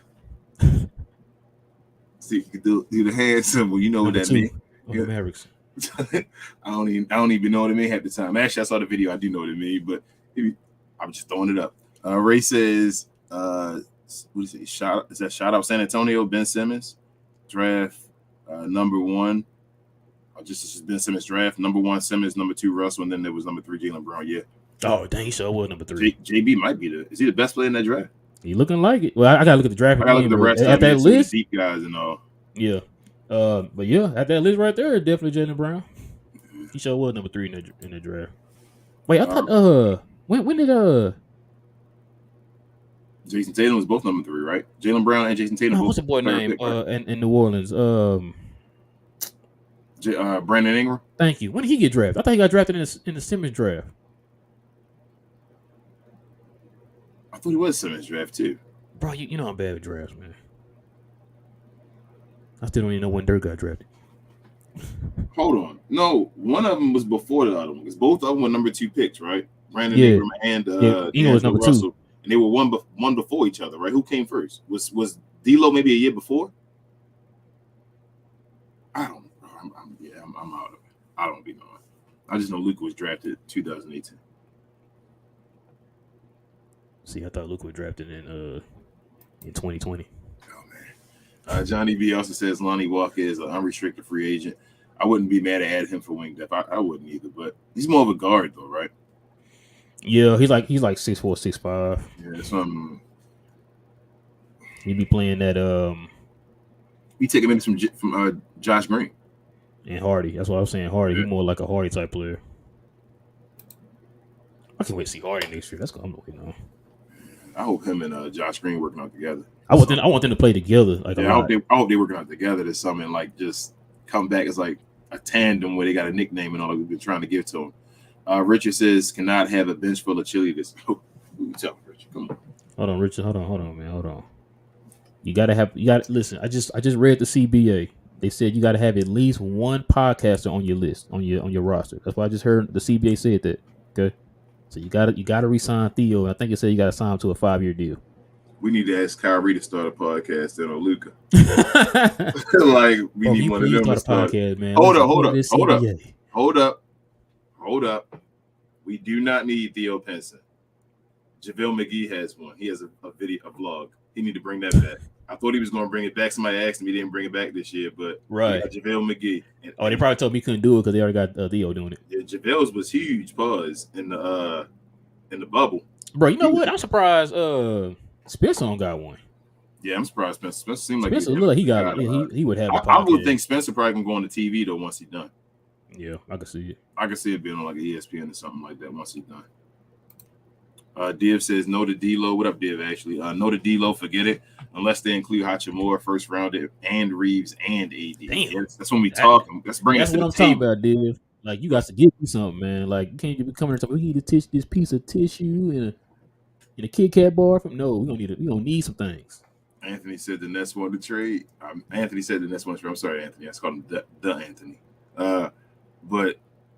see if you can do the hand symbol. You know what that means. The Mavericks. I don't even know what it means half the time. Actually, I saw the video. I do know what it means, but I'm just throwing it up. Ray says, what is it? Shout out San Antonio, Ben Simmons, draft number 1. Just Ben Simmons draft, number 1 Simmons, number 2 Russell, and then there was number 3 Jaylen Brown. Yeah. Oh, dang, he sure was number 3. JB might be is he the best player in that draft? He looking like it. Well, I gotta look at the draft. I gotta look at the rest at that list. Deep guys and all. Yeah. But yeah, at that list right there, definitely Jaylen Brown. He sure was number 3 in the draft. Wait, I thought when did Jason Tatum was both number 3, right? Jaylen Brown and Jason Tatum. What's the boy name? Pick, right? in New Orleans. Brandon Ingram. Thank you. When did he get drafted? I thought he got drafted in the Simmons draft. I thought he was Simmons draft too. Bro, you know I'm bad with drafts, man. I still don't even know when Dirk got drafted. Hold on. No, one of them was before the other one, because both of them were number 2 picks, right? Brandon Ingram and was number Russell. 2. And they were one before each other, right? Who came first? Was D'Lo maybe a year before? I don't know. I'm out of it. I don't be knowing. I just know Luka was drafted 2018. See, I thought Luka was drafted in 2020. Oh man. Johnny B also says Lonnie Walker is an unrestricted free agent. I wouldn't be mad to add him for wing depth. I wouldn't either, but he's more of a guard though, right? Yeah, he's like 6'4", 6'5". Yeah, something. He be playing that. We take him in from Josh Green and Hardy. That's what I was saying. Hardy. Yeah. He's more like a Hardy type player. I can't wait to see Hardy next year. That's what I'm waiting on. I hope him and Josh Green working out together. I want them to play together. Like I hope they working out together this summer and like just come back as like a tandem where they got a nickname and all that we've been trying to give to them. Richard says cannot have a bench full of cheerleaders. Who you telling, Richard? Come on. Hold on, Richard. Hold on, man. Hold on. You gotta listen. I just read the CBA. They said you gotta have at least one podcaster on your list, on your roster. That's why I just heard the CBA said that. Okay. So you gotta re-sign Theo. I think it said you gotta sign him to a 5-year deal. We need to ask Kyrie to start a podcast then on Luka. Like we need one of them to start a podcast, man. Hold up. We do not need Theo Pinson. JaVale McGee has one. He has a vlog. He need to bring that back. I thought he was going to bring it back. Somebody asked him. He didn't bring it back this year, but right. JaVale McGee. They probably told me he couldn't do it because they already got Theo doing it. Yeah, JaVale's was huge. Pause in the bubble. Bro, you know what? I'm surprised. Spencer don't got one. Yeah, I'm surprised Spencer. Spencer seemed like Spencer look like he got. He would have the I would podcast. think Spencer probably gonna go on the TV though once he's done. Yeah, I can see it. I can see it being on like ESPN or something like that once he's done. Div says no to D-Lo. What up, Div? Actually, no to D-Lo. Forget it. Unless they include Hachimura, first rounder, and Reeves and AD. Damn. That's when we talk. That's bringing us to the table. Talking about, Div. Like, you got to give me something, man. Like, you can't just be coming to we need to this piece of tissue and a Kit Kat bar from. No, we don't need some things. Anthony said the Nets want to trade. Anthony said the Nets want to trade. I'm sorry, Anthony. I called him the Anthony. But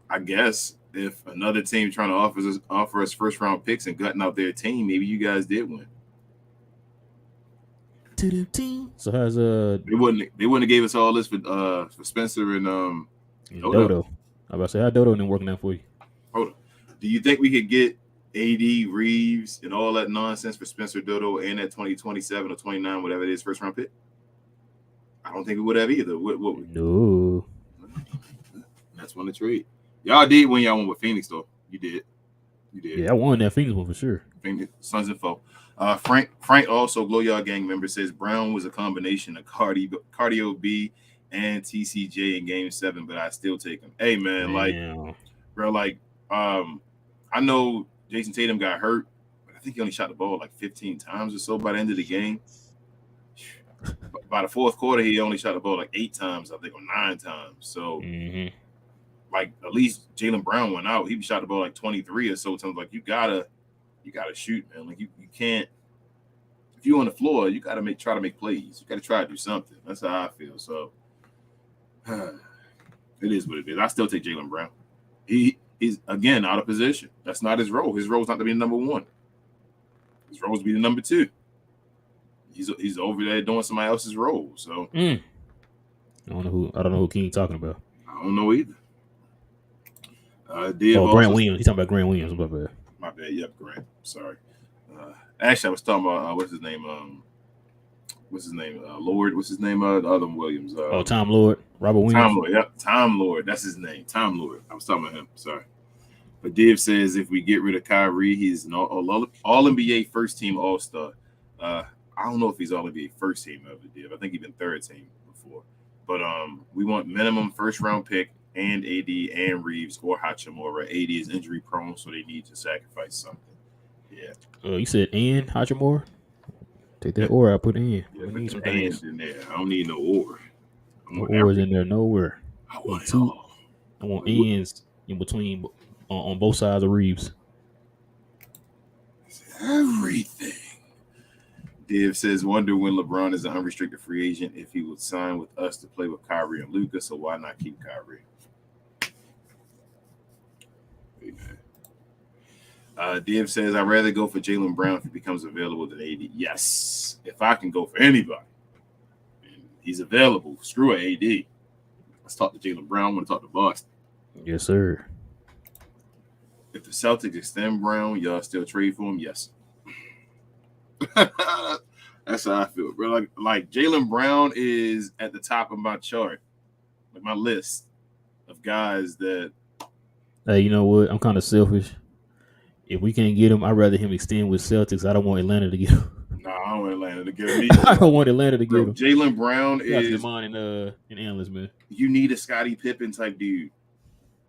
I guess if another team trying to offer us first round picks and gutting out their team, maybe you guys did win. So how's they wouldn't have gave us all this for Spencer and Dodo. I was about to say, how Dodo been working out for you? Hold on. Do you think we could get AD, Reeves, and all that nonsense for Spencer, Dodo, and that 2027 or 29, whatever it is, first round pick? I don't think we would have either. What we? No. That's one to trade. Y'all did when y'all won with Phoenix, though. You did. Yeah, I won that Phoenix one for sure. Phoenix, Suns and foe. Frank also, Glow Yard Gang member, says Brown was a combination of Cardio B and TCJ in Game 7, but I still take him. Hey, man, I know Jason Tatum got hurt, but I think he only shot the ball like 15 times or so by the end of the game. By the fourth quarter, he only shot the ball like 8 times, I think, or 9 times. So, like, at least Jaylen Brown went out. He shot the ball like 23 or so times. Like, you gotta shoot, man. Like, you can't. If you're on the floor, you gotta try to make plays. You gotta try to do something. That's how I feel. So, it is what it is. I still take Jaylen Brown. He's again out of position. That's not his role. His role is not to be the number 1. His role is to be the number 2. He's over there doing somebody else's role. So I don't know who King talking about. I don't know either. Grant Williams. He's talking about Grant Williams. My bad. Yep, Grant. Sorry. Actually, I was talking about what's his name? Lord. What's his name? The other Williams. Tom Lord. Robert Williams. Tom Lord. Yep. Tom Lord. That's his name. Tom Lord. I was talking about him. Sorry. But Div says if we get rid of Kyrie, he's an all NBA first team All Star. I don't know if he's all NBA first team ever, Div. I think he's been third team before. But we want minimum first round pick and AD and Reeves or Hachimura. AD is injury prone, so they need to sacrifice something. Yeah. You said and Hachimura? Take that or I put in. Yeah, we need some hands in there. I don't need no or. No ors in there nowhere. I want it all. I want ends in between on both sides of Reeves. Everything. Div says, wonder when LeBron is an unrestricted free agent if he would sign with us to play with Kyrie and Luka, so why not keep Kyrie? Div says, I'd rather go for Jaylen Brown if he becomes available than AD. Yes. If I can go for anybody and he's available, screw AD. Let's talk to Jaylen Brown. I want to talk to Boston. Yes, sir. If the Celtics extend Brown, y'all still trade for him? Yes. That's how I feel, bro. Like Jaylen Brown is at the top of my chart, like my list of guys that. Hey, you know what? I'm kind of selfish. If we can't get him, I'd rather him extend with Celtics. I don't want Atlanta to get him. No, I don't want Atlanta to get him either. I don't want Atlanta to get him. Jaylen Brown is an analyst, man. You need a Scottie Pippen type dude.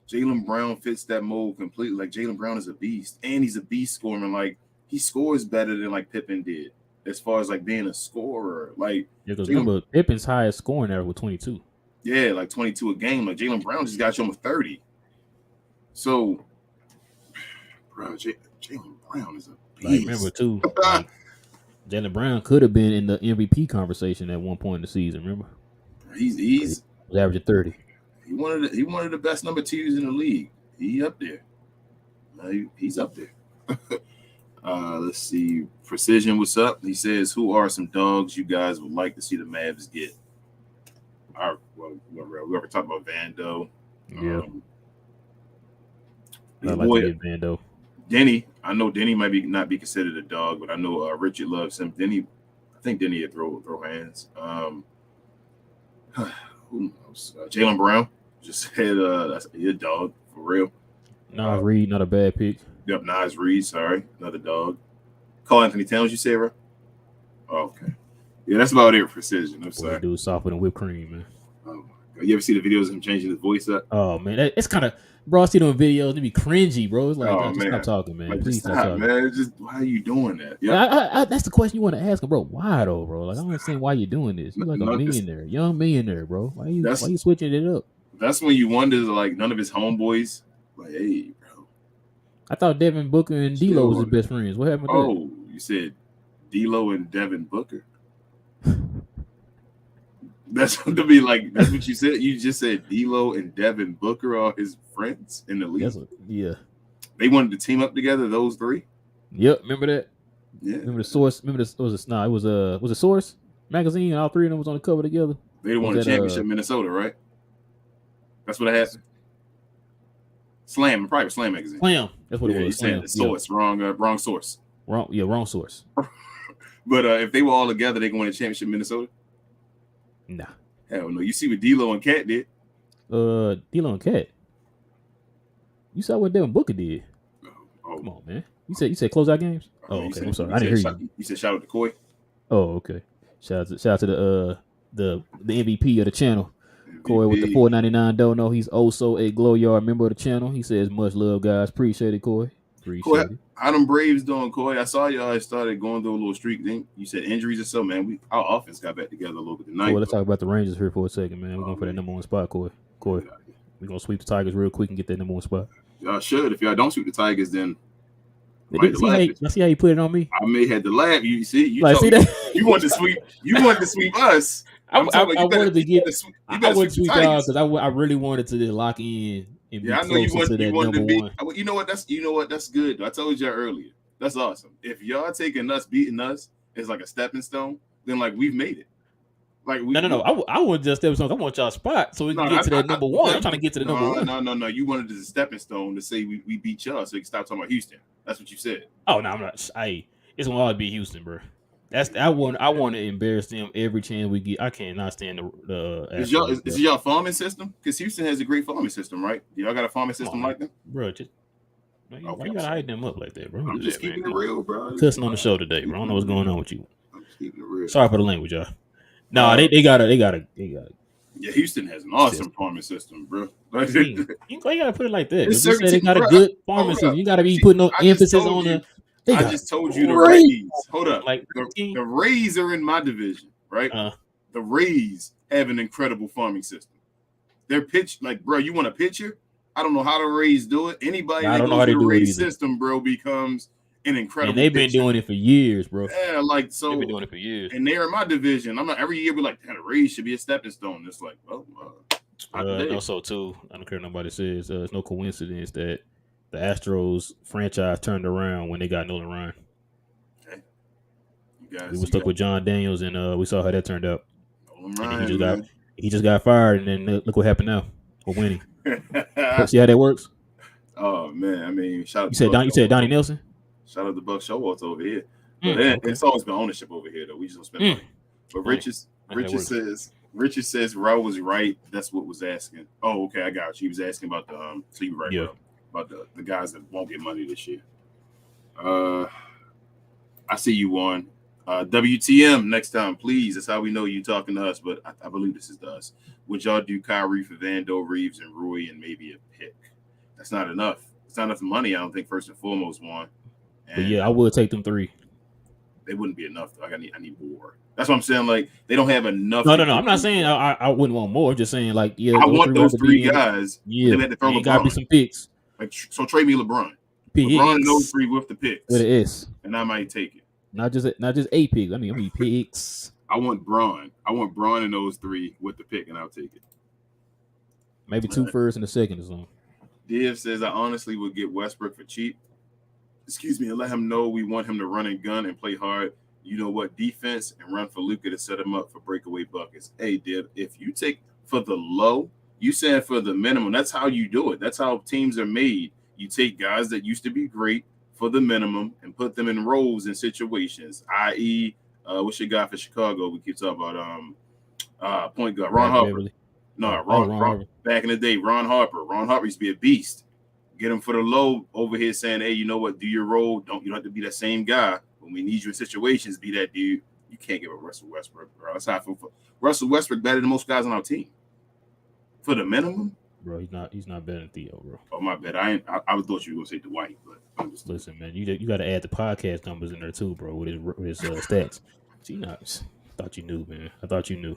Jaylen Brown fits that mold completely. Like Jaylen Brown is a beast, and he's a beast scoring. Like he scores better than like Pippen did, as far as like being a scorer. Like because remember Pippen's highest scoring average was 22. Yeah, like 22 a game. Like Jaylen Brown just got you almost 30. So, bro, Jaylen Brown is a beast. Like, remember too, Jaylen Brown could have been in the MVP conversation at one point in the season. Remember, he was averaging 30. He one of the best number 2s in the league. He up there. He's up there. Let's see. Precision, what's up? He says, "Who are some dogs you guys would like to see the Mavs get?" We already talked about Vando. Yeah. I like to get Vando. Denny. I know Denny might not be considered a dog, but I know Richard loves him. Denny. I think Denny would throw hands. Who knows? Jaylen Brown. Just said that's a dog for real. Nas Reed, not a bad pick. Yep, Nas Reed. Sorry, another dog. Call Anthony Towns. You say, bro? Okay. Yeah, that's about it for precision. I'm sorry. That dude's softer than whipped cream, man. Oh my God. You ever see the videos of him changing his voice up? Oh man, it's kind of bro. I see them videos. They be cringy, bro. It's like, Oh just stop man. talking, man. Like, Please just stop stop, talking. man. Just why are you doing that? Yeah. That's the question you want to ask him, bro. Why though, bro? Like I don't understand why you're doing this. You're like a millionaire, young millionaire, bro. Why you switching it up? That's when you wonder, like, none of his homeboys, like, hey, bro. I thought Devin Booker and D'Lo was his best friends. What happened with that? Oh, you said D'Lo and Devin Booker. That's to be like, that's what you said. You just said D'Lo and Devin Booker are his friends in the league. Yeah. They wanted to team up together, those three. Yep, remember that? Yeah. Remember the Source? Remember this? Was it Source magazine? All three of them was on the cover together. They won a championship in Minnesota, right? That's what I had. Slam, probably Slam magazine. Slam, that's what it was. You said the Source, wrong source. Wrong source. But if they were all together, they can win a championship in Minnesota. Nah. Hell no. You see what D'Lo and Cat did? D'Lo and Cat. You saw what Devin Booker did. Oh. Come on, man. You said closeout games? Oh, okay. I'm sorry. I didn't hear you. You said shout out to Koi? Oh, okay. Shout out to the MVP of the channel. MVP. Koi with the $4.99 dono. He's also a Glow Yard member of the channel. He says much love, guys. Appreciate it, Koi. Appreciate it. How them Braves doing, Koi? I saw y'all started going through a little streak. Then you said injuries or so, man. Our offense got back together a little bit tonight. Let's talk about the Rangers here for a second, man. We're going for that number one spot, Koi. We're gonna sweep the Tigers real quick and get that number one spot. Y'all should. If y'all don't sweep the Tigers, then see how you put it on me? I may have to laugh. You see, see that? You want to sweep. You want to sweep us. I wanted to get. I would sweep y'all because I really wanted to just lock in. Yeah, I know you wanted to be. You know what? That's good. I told you earlier. That's awesome. If y'all taking us, beating us is like a stepping stone, then like we've made it. Like no. I want just stepping stone. I want y'all spot so we can get to that number one. I'm trying to get to the number one. No. You wanted as a stepping stone to say we beat y'all so you can stop talking about Houston. That's what you said. Oh no, I'm not. It's gonna always be Houston, bro. I want to embarrass them every chance we get. I cannot stand the. Is y'all farming system? Because Houston has a great farming system, right? Y'all got a farming system like them, bro. Why you gotta hide them up like that, bro? I'm just keeping it real, bro. Cussing on the show today, bro. I don't know what's going on with you. I'm just keeping it real. Sorry for the language, y'all. No, they got it. Yeah, Houston has an awesome farming system, bro. You gotta put it like that. Just say they got a good farming system. You gotta be putting no emphasis on the. I just told you the Rays. Hold up. Like the Rays are in my division, right? The Rays have an incredible farming system. Their pitch, like, bro, you want a pitcher? I don't know how the Rays do it. Anybody that goes to the Rays system, bro, becomes an incredible. And they've been doing it for years, bro. Yeah, like so. They've been doing it for years. And they're in my division. I'm not every year we're like, the Rays should be a stepping stone. It's like, well, also too. I don't care what nobody says. It's no coincidence that the Astros franchise turned around when they got Nolan Ryan. Okay. We were stuck with John Daniels, and we saw how that turned out. Nolan Ryan, he just got fired, and then look what happened now. We're winning. See how that works? Oh man, I mean, shout out. You said Donnie Nelson. Shout out to Buck Showalter over here. But it's always been ownership over here, though. We just don't spend money. But Richard says Raul was right. That's what was asking. Oh, okay, I got you. He was asking about the so you were right, bro, about the guys that won't get money this year. I see you on WTM next time, please. That's how we know you talking to us. But I believe this is to us. Would y'all do Kyrie for Vando, Reeves, and Rui, and maybe a pick? That's not enough. It's not enough money. I don't think first and foremost, one. But yeah, I would take them 3. They wouldn't be enough. Though. I need more. That's what I'm saying. Like they don't have enough. No. I'm not saying I wouldn't want more. I'm just saying like I want those 3 guys. Yeah, there got to be some picks. Like so, trade me LeBron. LeBron and those 3 with the picks. With an S, and I might take it. Not just 8 picks. I mean picks. I want Braun. I want Braun and those 3 with the pick, and I'll take it. Maybe 2 first and a second or something. Div says I honestly would get Westbrook for cheap. Excuse me, and let him know we want him to run and gun and play hard. You know what? Defense and run for Luka to set him up for breakaway buckets. Hey, Div, if you take for the low, you said for the minimum. That's how you do it. That's how teams are made. You take guys that used to be great for the minimum and put them in roles and situations, i.e., what's your guy for Chicago? We keep talking about point guard, Ron Harper. No, Ron. Back in the day, Ron Harper. Ron Harper used to be a beast. Get him for the low over here saying, hey, you know what? Do your role. You don't have to be that same guy. When we need you in situations, be that dude. You can't give up Russell Westbrook, bro. That's how I feel. For Russell Westbrook better than most guys on our team for the minimum. Bro, he's not better than Theo, bro. Oh my bad. I thought you were gonna say Dwight, but listen, man, you got to add the podcast numbers in there too, bro, with his stats. See, not thought you knew, man. I thought you knew.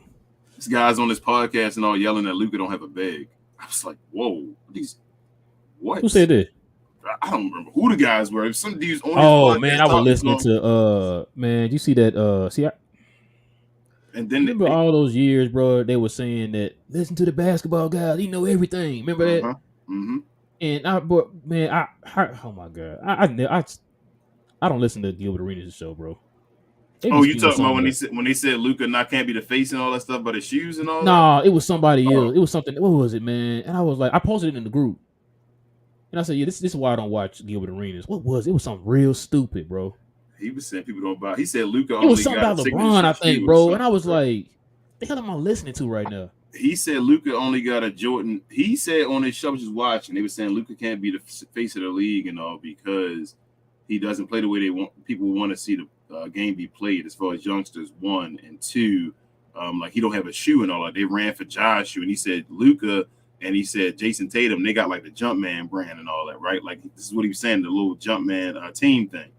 This guy's on this podcast and all yelling that Luka don't have a bag. I was like, whoa, these what? Who said that? I don't remember who the guys were. Some dudes on. Oh man, I was listening to man. You see that? And then remember all those years, bro. They were saying that listen to the basketball guys. He know everything. Remember that? Mm-hmm. And oh my god, I don't listen to Gilbert Arenas' show, bro. You talking about when they said Luka can't be the face and all that stuff, but his shoes and all that? No, it was somebody else. It was something. What was it, man? And I was like, I posted it in the group, and I said, yeah, this is why I don't watch Gilbert Arenas. What was it? It was something real stupid, bro. He was saying people don't buy. He said Luka. It was something about LeBron, I think, bro. And I was like, the hell am I listening to right now? He said Luka only got a Jordan. He said on his show, I was just watching, they were saying Luka can't be the face of the league and all because he doesn't play the way they want. People want to see the game be played as far as youngsters, 1 and 2. Like he don't have a shoe and all that. They ran for Josh and he said Luka and he said Jason Tatum. They got like the Jumpman brand and all that, right? Like this is what he was saying, the little Jumpman team thing.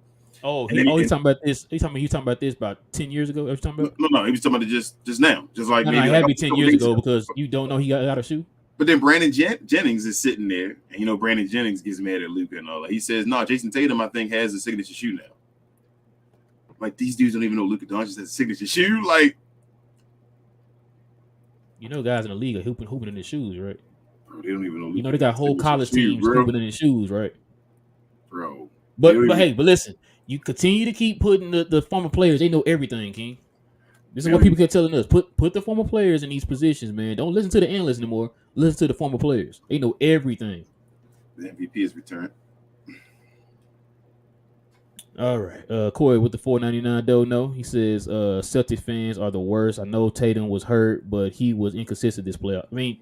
Oh, he's talking about this. He's talking about this about 10 years ago. Are you talking about? No, he was talking about it just now, just like maybe. It had to be 10 years ago because you don't know he got a shoe. But then Brandon Jennings is sitting there, and Brandon Jennings gets mad at Luka and all that. He says, "No, Jason Tatum, I think, has a signature shoe now." Like these dudes don't even know Luka Doncic has a signature shoe. Like, guys in the league are hooping in their shoes, right? Bro, they don't even know. They got whole college teams hooping in their shoes, right? Bro. But listen, you continue to keep putting the former players. They know everything, King. This is what people kept telling us. Put the former players in these positions, man. Don't listen to the analysts anymore. Listen to the former players. They know everything. The MVP is returned. All right. Corey with the $4.99 don't know. He says Celtics fans are the worst. I know Tatum was hurt, but he was inconsistent this playoff. I mean,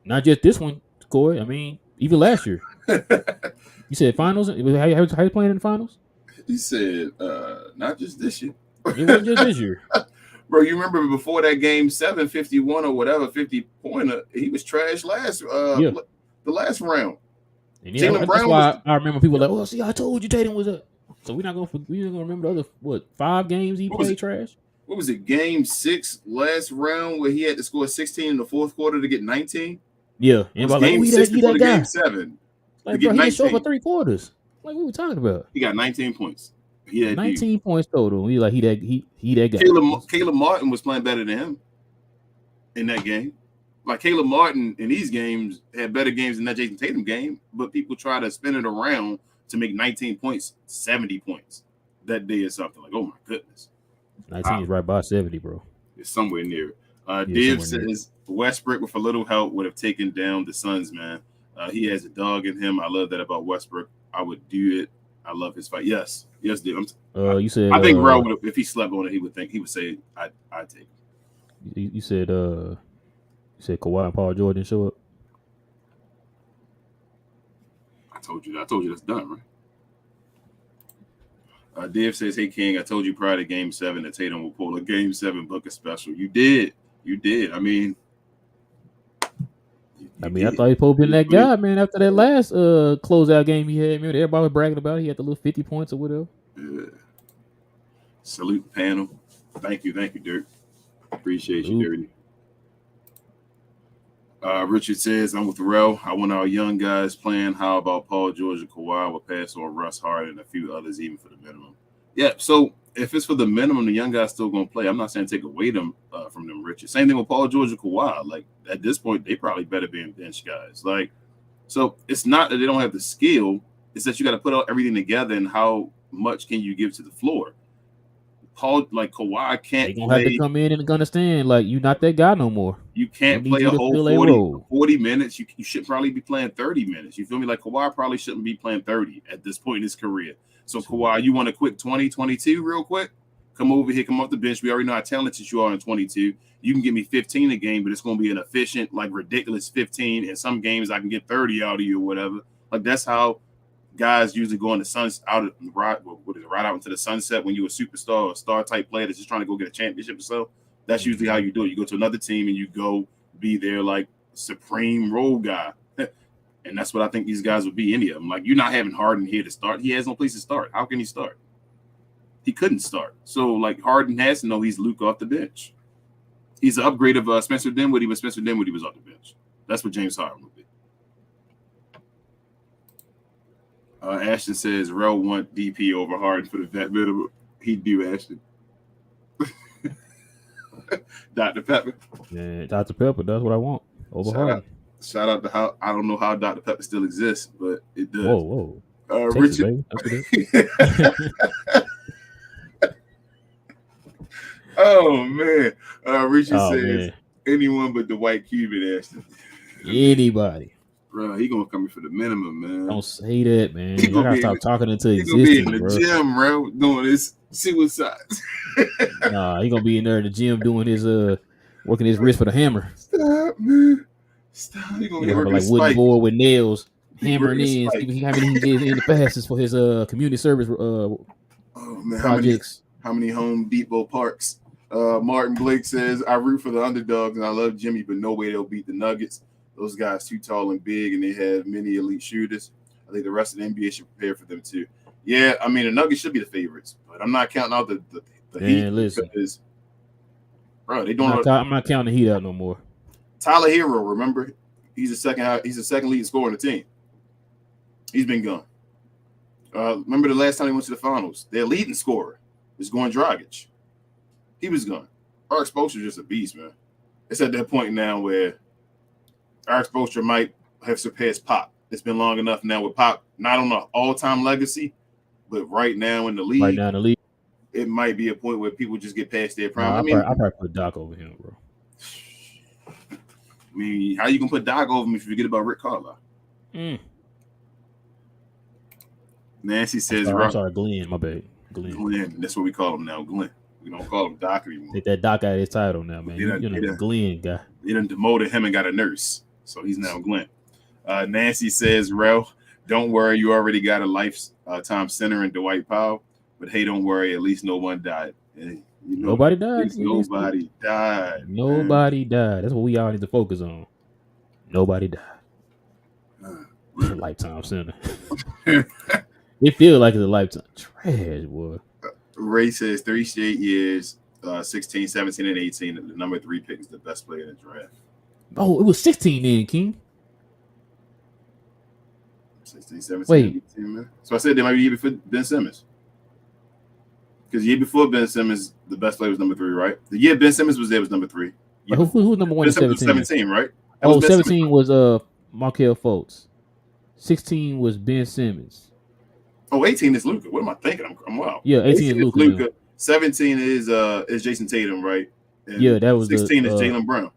not just this one, Corey. I mean, even last year. You said finals? How you playing in the finals? He said not just this year. It wasn't just this year. Bro, you remember before that game 7, 51 or whatever, 50-pointer, he was trash the last round. And that's why I remember people like, oh, see, I told you Tatum was up. So we're not gonna remember the other 5 games he played trash. What was it? Game 6 last round where he had to score 16 in the fourth quarter to get 19. Yeah, and game 6 before game 7. Like, bro, he didn't show for 3 quarters. Like, what are we talking about? He got 19 points. He had 19 points total. He that guy. Caleb Martin was playing better than him in that game. Like Caleb Martin in these games had better games than that Jason Tatum game, but people try to spin it around to make 19 points, 70 points that day or something. Like, oh my goodness. 19 is right by 70, bro. It's somewhere near it. Div says Westbrook with a little help would have taken down the Suns, man. He has a dog in him. I love that about Westbrook. I would do it. I love his fight. Yes, Div. You said I think Bro would have, if he slept on it, he would say I'd take it. You said Kawhi and Paul George didn't show up. I told you that's done, right? Div says, "Hey King, I told you prior to Game 7 that Tatum will pull a Game 7 bucket special. You did. I mean, I thought he was supposed to be that guy, man. After that last closeout game he had, man, everybody was bragging about it. He had the little 50 points or whatever. Yeah. Salute the panel. Thank you, Dirk. Appreciate you, Dirty. Richard says, I'm with Rel. I want our young guys playing. How about Paul George and Kawhi will pass on Russ Hart and a few others even for the minimum? Yeah, so if it's for the minimum, the young guys still going to play. I'm not saying take away them from them, Richard. Same thing with Paul George and Kawhi. Like, at this point, they probably better be bench guys. Like, so it's not that they don't have the skill. It's that you got to put everything together and how much can you give to the floor. Kawhi can't. They gonna have to come in and understand, like, you're not that guy no more. You can't play a whole 40 minutes. You should probably be playing 30 minutes. You feel me? Like, Kawhi probably shouldn't be playing 30 at this point in his career. So, Kawhi, you want to quit 20, 22 real quick? Come over here, come off the bench. We already know how talented you are in 22. You can give me 15 a game, but it's going to be an efficient, like, ridiculous 15. In some games, I can get 30 out of you or whatever. Like, that's how guys usually go in the suns out of right out into the sunset when you're a superstar or a star type player that's just trying to go get a championship or so. That's usually how you do it. You go to another team and you go be their like supreme role guy. And that's what I think these guys would be, any of them. Like, you're not having Harden here to start. He has no place to start. How can he start? He couldn't start. So, like, Harden has to know he's Luke off the bench. He's an upgrade of Spencer Dinwiddie, but Spencer Dinwiddie was off the bench. That's what James Harden would be. Ashton says, Rel want DP over Harden for the vet minimum. He'd do Ashton. Dr. Pepper. Yeah, Dr. Pepper, that's what I want. Over Harden. Shout out to how I don't know how Dr. Pepper still exists, but it does. Whoa. Texas, Richard. Oh man. Richard says anyone but the white Cuban, Ashton. Anybody. Bro, he gonna come in for the minimum, man. Don't say that, man. You gotta stop talking into existence, he gonna be in the gym, bro, doing his suicides. Nah, he gonna be in there in the gym doing his working his wrist for the hammer. Stop, man. Stop. He gonna be working like wooden board with nails, hammering in. See how many he did in the passes for his community service projects. How many Home Depot parks? Martin Blake says, I root for the underdogs and I love Jimmy, but no way they'll beat the Nuggets. Those guys too tall and big, and they have many elite shooters. I think the rest of the NBA should prepare for them too. Yeah, I mean the Nuggets should be the favorites, but I'm not counting out the Heat. Listen, because, bro, they don't. I'm not counting the Heat out no more. Tyler Hero, remember, he's the second leading scorer on the team. He's been gone. Remember the last time he went to the finals? Their leading scorer is Goran Dragic. He was gone. Our exposure is just a beast, man. It's at that point now where our exposure might have surpassed Pop. It's been long enough now with Pop, not on an all-time legacy, but right now in the league, it might be a point where people just get past their prime. I'll probably put Doc over him, bro. I mean, how you gonna put Doc over him if you forget about Rick Carlisle? Nancy says, I'm sorry, Glenn. My bad, Glenn. That's what we call him now, Glenn. We don't call him Doc anymore. Take that Doc out of his title now, man. You're the Glenn guy. They done demoted him and got a nurse, so he's now Glenn. Nancy says, Rel, don't worry, you already got a lifetime center in Dwight Powell, but hey, don't worry, at least no one died. And, nobody died. Nobody died. Nobody died. That's what we all need to focus on. Nobody died. Lifetime center. It feels like it's a lifetime. Trash, boy. Ray says 3 straight years, 16, 17, and 18. The number 3 pick is the best player in the draft. Oh, it was 16 then, King. 16, 17, 18, man. So I said they might be the year before Ben Simmons. Because the year before Ben Simmons, the best player was number 3, right? The year Ben Simmons was there was number 3. Who was number 1 in 17? 17, right? 17 was Markelle Fultz. 16 was Ben Simmons. Oh, 18 is Luka. What am I thinking? I'm wild. Yeah, 18 is Luka. 17 is Jason Tatum, right? And yeah, that was 16 is Jaylen Brown.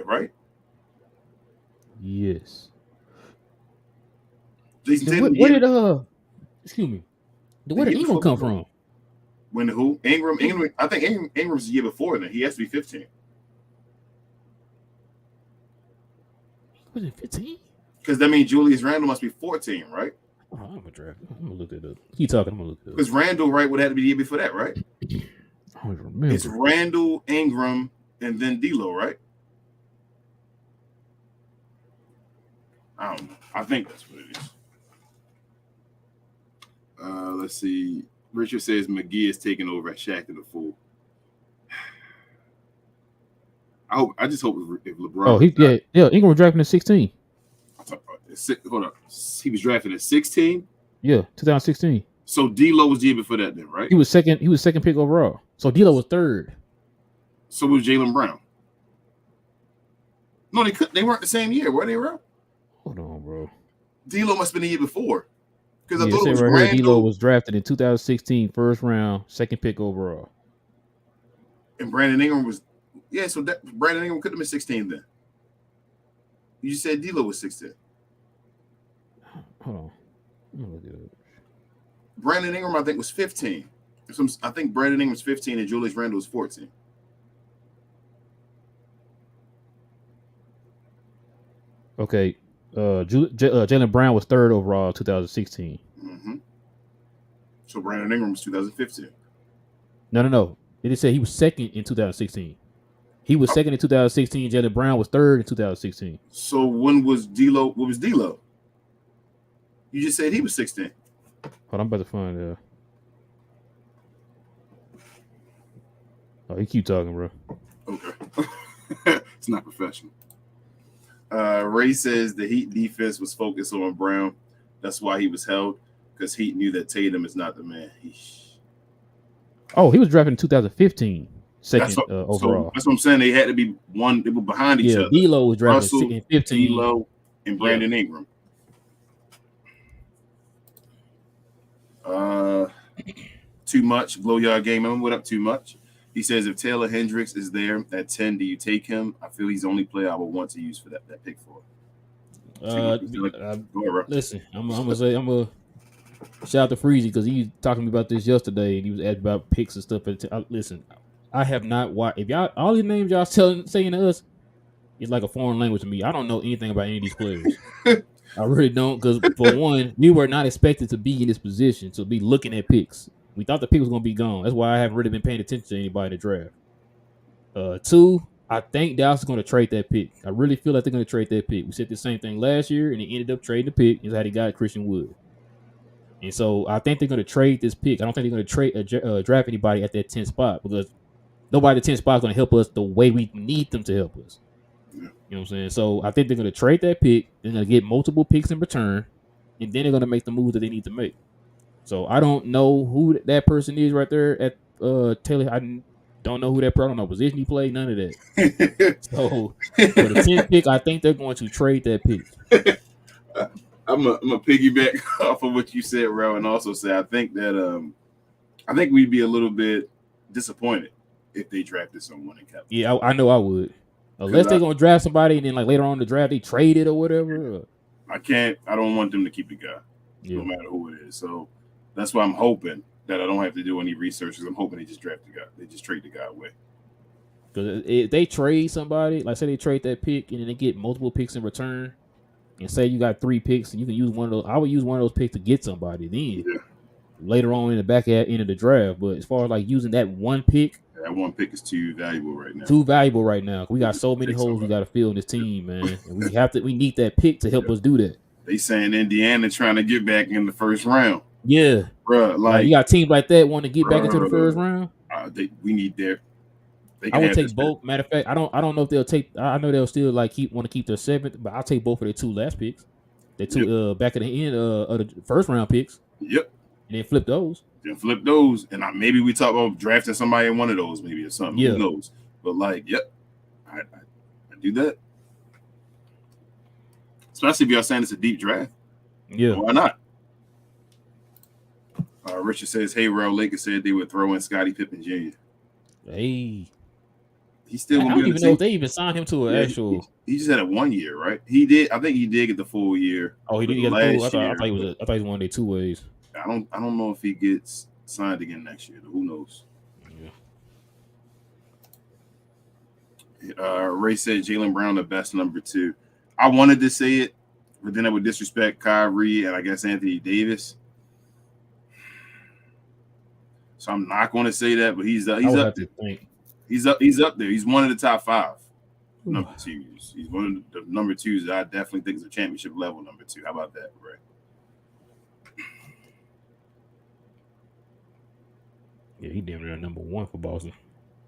Right? Yes. Jason Tatum. Where did excuse me? Where did Ingram come from? When who? Ingram. I think Ingram's the year before then. He has to be 15. Was it 15? Because that means Julius Randle must be 14, right? Oh, I'm gonna look it up. Keep talking. I'm gonna look it up. Because Randle, right, would have to be the year before that, right? I don't even remember. It's Randle, Ingram, and then D'Lo, right? I don't know. I think that's what it is. Let's see. Richard says McGee is taking over at Shaq to the Fool. I just hope if LeBron. Oh, Ingram was drafted in 16. Hold up. He was drafted at 16? Yeah, 2016. So D'Lo was the year before that then, right? He was second pick overall. So D'Lo was 3rd. So was Jaylen Brown. No, they weren't the same year, were they, bro? Hold on, bro. D'Lo must have been the year before. Because I thought it was right here, D'Lo was drafted in 2016, 1st round, 2nd pick overall. And Brandon Ingram was so Brandon Ingram could have been 16 then. You said D'Lo was 16. Hold on. I'm gonna look it up. Brandon Ingram, I think, was 15. I think Brandon Ingram was 15 and Julius Randle was 14. Okay. Jalen Brown was third overall 2016. Mm-hmm. So Brandon Ingram was 2015. No. It just said he was second in 2016. He was second in 2016. Jalen Brown was third in 2016. So when was D'Lo? What was D'Lo? You just said he was 16. Hold on, I'm about to find. Oh, he keep talking, bro. Okay. It's not professional. Ray says the Heat defense was focused on Brown. That's why he was held, because Heat knew that Tatum is not the man. Oh, he was drafted in 2015, second So overall. that's what I'm saying. They had to be one. They were behind each other. D'Lo was drafted Russell, in 15. D'Lo, and Brandon Ingram. Too much. Blow y'all game on. What up? Too much. He says if Taylor Hendricks is there at 10, do you take him? I feel he's the only player I would want to use for that pick for. Listen, I'm gonna shout out to Freezy because he was talking to me about this yesterday and he was asking about picks and stuff. Listen, I have not watched. If y'all all these names y'all saying to us, it's like a foreign language to me. I don't know anything about any of these players. I really don't, because for one, we were not expected to be in this position to be looking at picks. We thought the pick was going to be gone. That's why I haven't really been paying attention to anybody in the draft. Two, I think Dallas is going to trade that pick. I really feel like they're going to trade that pick. We said the same thing last year, and they ended up trading the pick. Is how they got Christian Wood. And so I think they're going to trade this pick. I don't think they're going to draft anybody at that 10th spot, because nobody at the 10th spot is going to help us the way we need them to help us. You know what I'm saying? So I think they're going to trade that pick. They're going to get multiple picks in return, and then they're going to make the moves that they need to make. So I don't know who that person is right there at Taylor. I don't know who that person. I don't know position he played. None of that. So for the 10th pick, I think they're going to trade that pick. I'm gonna piggyback off of what you said, Ro, and also say I think we'd be a little bit disappointed if they drafted someone in California. Yeah, I know I would. Unless they're gonna draft somebody and then like later on in the draft they trade it or whatever. I don't want them to keep the guy, no matter who it is. So that's why I'm hoping that I don't have to do any research. I'm hoping they just draft the guy. They just trade the guy away. Because if they trade somebody, like say they trade that pick and then they get multiple picks in return, and say you got 3 picks and you can use one of those, I would use one of those picks to get somebody. Then later on in the back end of the draft. But as far as like using that one pick, that one pick is too valuable right now. We got so many holes we got to fill in this team, man, and we need that pick to help us do that. They saying Indiana trying to get back in the first round. Yeah, bro. Like you got teams like that want to get back into the first round. We need their. I would take both. Matter of fact, I don't know if they'll take. I know they'll still like want to keep their 7th, but I'll take both of their 2 last picks. Their 2 back at the end of the first round picks. Yep. And then flip those. And maybe we talk about drafting somebody in one of those, maybe or something. Yeah. Who knows? But like, yep, I do that. Especially if y'all saying it's a deep draft. Yeah. Why not? Richard says, "Hey, Raul Lakers said they would throw in Scottie Pippen Jr." Hey. He's still. I don't even know if they even signed him to an actual. He just had a 1 year, right? He did. I think he did get the full year. Oh, he did get the full. I thought he was one of their 2 ways. I don't know if he gets signed again next year. Who knows? Yeah. Ray said Jaylen Brown the best number 2. I wanted to say it, but then I would disrespect Kyrie and I guess Anthony Davis. So I'm not going to say that, but he's up there. He's up there. He's one of the top 5 number 2s. He's one of the number 2s that I definitely think is a championship level number 2. How about that, Ray? Yeah, he damn near number 1 for Boston.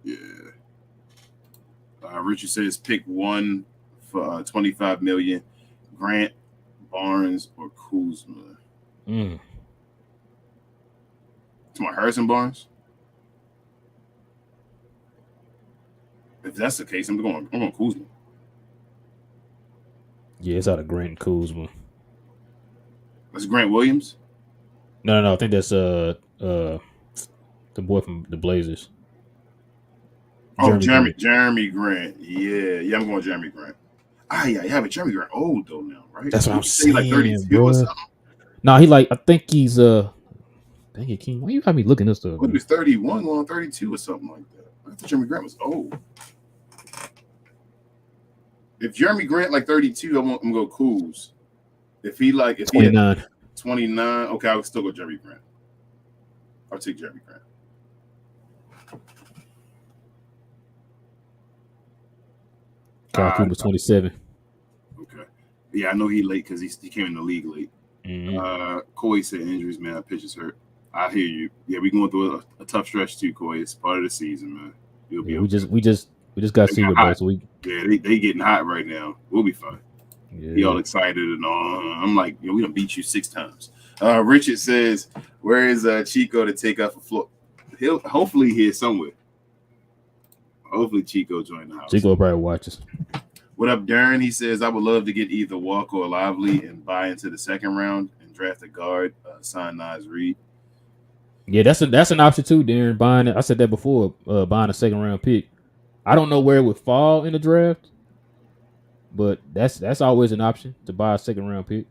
Yeah. Richard says pick 1 for $25 million. Grant, Barnes, or Kuzma. To my Harrison Barnes. If that's the case, I'm going Kuzma. Yeah, it's out of Grant and Kuzma. That's Grant Williams? No. I think that's the boy from the Blazers. Jeremy Grant. Yeah, I'm going Jeremy Grant. Yeah, but Jeremy Grant old though now, right? That's what I'm saying. Like 32 or something. No, I think he's dang it, King. Why you got me looking this stuff? He was 31, going 32 or something like that. I thought Jeremy Grant was old. If Jeremy Grant like 32, I'm gonna go Kuz. If he had 29. 29, okay, I would still go Jeremy Grant. I'll take Jeremy Grant. Kyle Kuzma's 27. Okay. Yeah, I know he late because he came in the league late. Mm-hmm. Koi said injuries, man. Pitches hurt. I hear you. Yeah, we going through a tough stretch too, Koi. It's part of the season, man. You'll be okay. We just got They got Seager back, hot. so we. Yeah, they getting hot right now. We'll be fine. He all Yeah. excited and all. I'm like, we done beat you 6 times. Richard says, where is Chico to take off a floor? He'll hopefully here somewhere. Hopefully Chico join the house. Chico will probably watch us. What up, Darren? He says, I would love to get either Walker or Lively and buy into the second round and draft a guard, sign Nas Reed. Yeah, that's an option too, Darren. Buying it. I said that before. Buying a second round pick. I don't know where it would fall in the draft, but that's always an option to buy a second round pick.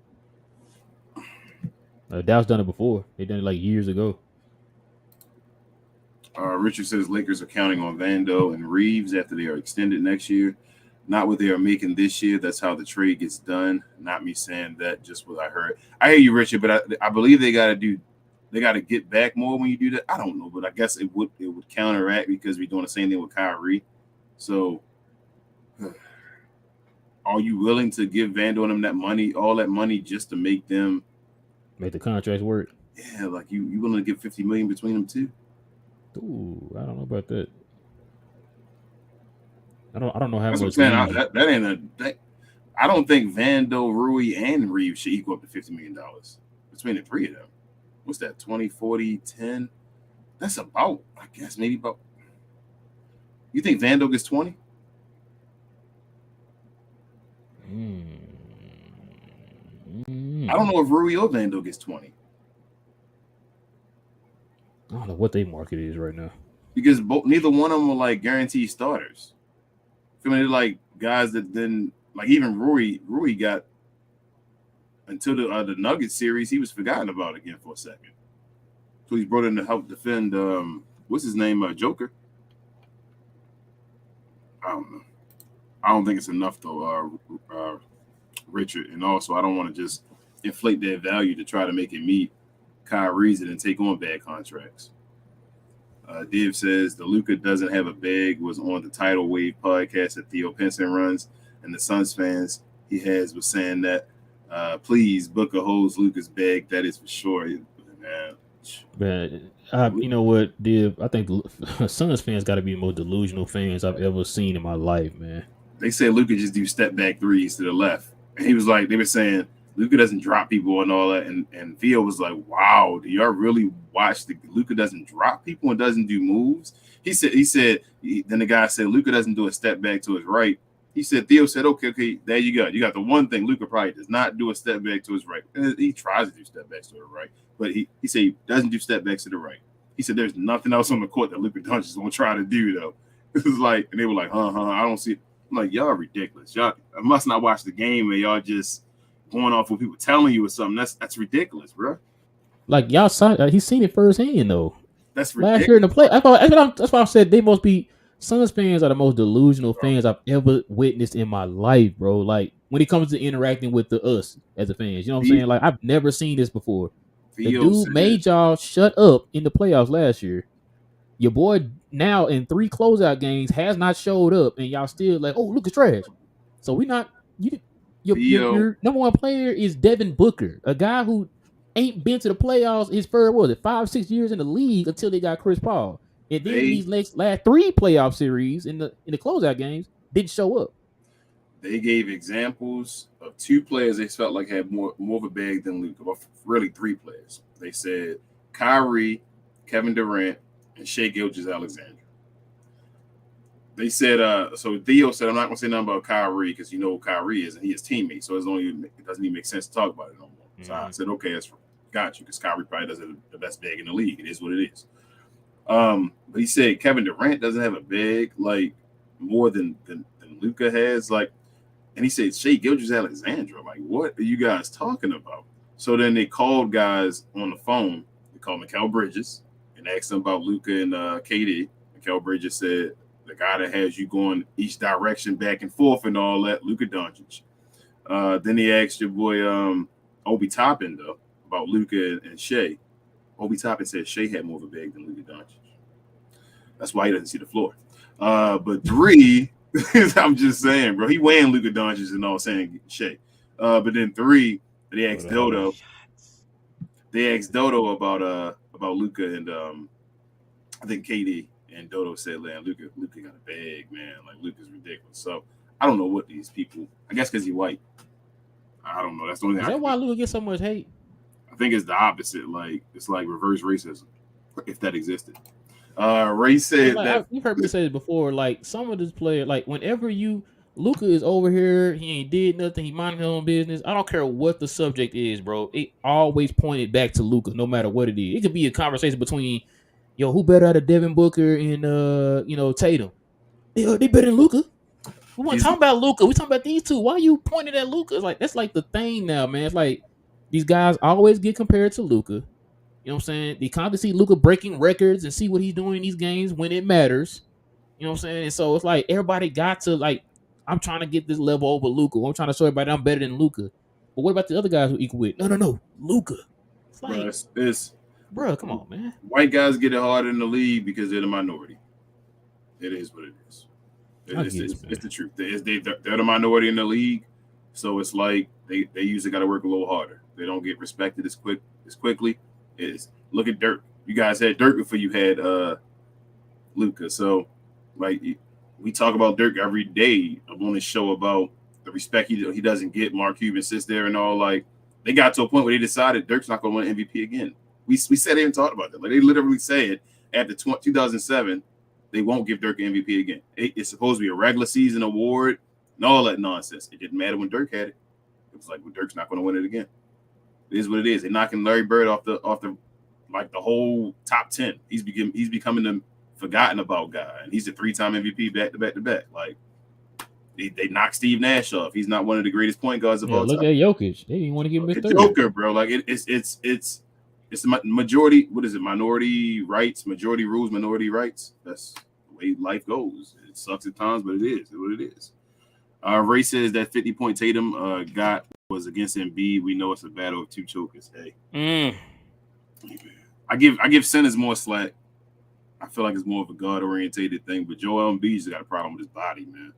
Dallas done it before. They done it like years ago. Richard says Lakers are counting on Vando and Reeves after they are extended next year. Not what they are making this year. That's how the trade gets done. Not me saying that, just what I heard. I hear you, Richard, but I believe they got to get back more when you do that. I don't know, but I guess it would counteract because we're doing the same thing with Kyrie. So, are you willing to give Vando and them that money, all that money, just to make the contracts work? Yeah, like you willing to give $50 million between them two? Ooh, I don't know about that. I don't know how That's much. What I'm saying. That ain't I don't think Vando, Rui, and Reeves should equal up to $50 million between the three of them. What's that? 20, 40, 10? That's about, I guess, maybe about. You think Vando gets 20? I don't know if Rui or Vando gets 20. I don't know what their market is right now. Because neither one of them are like guaranteed starters. I mean, they're like guys that then, like even Rui got until the Nuggets series, he was forgotten about again for a second. So he's brought in to help defend. What's his name? Joker. I don't know. I don't think it's enough though, Richard. And also, I don't want to just inflate their value to try to make it meet Kyrie's and then take on bad contracts. Div says the Luka doesn't have a bag was on the Tidal Wave podcast that Theo Pinson runs, and the Suns fans he has was saying that please Booker holds Luka's bag. That is for sure, man. You know what, Div? I think the Suns fans got to be the most delusional fans I've ever seen in my life, man. They said Luka just do step back threes to the left, and he was like, they were saying Luka doesn't drop people and all that, and Theo was like, "Wow, do y'all really watch the Luka doesn't drop people and doesn't do moves?" He said. Then the guy said Luka doesn't do a step back to his right. He said Theo said, "Okay, there you go. You got the one thing Luka probably does not do a step back to his right. He tries to do step backs to the right, but he said he doesn't do step backs to the right. He said there's nothing else on the court that Luka Doncic is gonna try to do though. It was like, and they were like, I don't see it. I'm like, y'all ridiculous. Y'all must not watch the game and y'all just going off what people telling you or something. That's ridiculous, bro. Like y'all saw, he's seen it firsthand though. That's ridiculous. Last year in the play, that's why I said they must be Suns fans are the most delusional fans I've ever witnessed in my life, bro. Like when it comes to interacting with us as a fans, you know what I'm saying? Like I've never seen this before. The dude made y'all shut up in the playoffs last year. Your boy now in 3 closeout games has not showed up, and y'all still like, oh, look, it's trash. So we not your number one player is Devin Booker, a guy who ain't been to the playoffs his first 5-6 years in the league until they got Chris Paul, and then these last 3 playoff series in the closeout games didn't show up. They gave examples of 2 players they felt like had more of a bag than Luka, but really 3 players. They said Kyrie, Kevin Durant, and Shai Gilgeous-Alexander. They said, so Theo said, I'm not going to say nothing about Kyrie because you know who Kyrie is and he is teammate. So it doesn't even make sense to talk about it no more. So I said, okay, that's got you because Kyrie probably doesn't have the best bag in the league. It is what it is. But he said Kevin Durant doesn't have a bag like more than Luka has. Like, and he said Shai Gilgeous-Alexander. Like, what are you guys talking about? So then they called guys on the phone. They called Mikal Bridges and asked them about Luka and KD. Mikal Bridges said the guy that has you going each direction, back and forth, and all that, Luka Doncic. Then he asked your boy Obi Toppin though about Luka and Shea. Obi Toppin said Shea had more of a bag than Luka Doncic. That's why he doesn't see the floor. But 3, I'm just saying, bro. He weighing Luka Doncic and all saying Shea. But then 3, they asked Dodo. They asked Dodo about Luka and I think KD, and Dodo said, "Man, Luka got a bag, man. Like Luka's ridiculous." So I don't know what these people. I guess because he's white. I don't know. That's the only thing. Is that why Luka gets so much hate? I think it's the opposite. Like it's like reverse racism, if that existed. Ray said that you've heard me say it before. Like some of this player, like whenever Luka is over here, he ain't did nothing. He minding his own business. I don't care what the subject is, bro. It always pointed back to Luka, no matter what it is. It could be a conversation between, who better out of Devin Booker and Tatum? They better than Luka. We want to talk about Luka. We talking about these two. Why are you pointing at Luka? It's like that's like the thing now, man. It's like these guys always get compared to Luka. You know what I'm saying? They constantly see Luka breaking records and see what he's doing in these games when it matters. You know what I'm saying? And so it's like everybody got to I'm trying to get this level over Luka. I'm trying to show everybody I'm better than Luka. But what about the other guys who equal with? No, Luka. It's like, bro, come on, man. White guys get it harder in the league because they're the minority. It is what it is. It's the truth. They're the minority in the league, so it's like they usually got to work a little harder. They don't get respected as quickly. Look at Dirk. You guys had Dirk before you had Luka. So like we talk about Dirk every day on this show about the respect he doesn't get. Mark Cuban sits there and all like they got to a point where they decided Dirk's not going to win MVP again. We said they even talked about that. Like they literally said after 2007. They won't give Dirk an MVP again. It's supposed to be a regular season award and all that nonsense. It didn't matter when Dirk had it. It was like, well, Dirk's not going to win it again. It is what it is. They're knocking Larry Bird off the like the whole top 10. He's becoming the forgotten about guy, and he's a 3-time MVP back to back. Like they knocked Steve Nash off. He's not one of the greatest point guards of all time. Look at Jokic. They didn't want to give him a Joker, bro. Like it's the majority. What is it? Minority rights, majority rules, minority rights. That's the way life goes. It sucks at times, but it is what it is. Ray says that 50-point Tatum got was against Embiid. We know it's a battle of two chokers. Hey, I give Simmons more slack. I feel like it's more of a guard orientated thing, but Joel Embiid's got a problem with his body, man.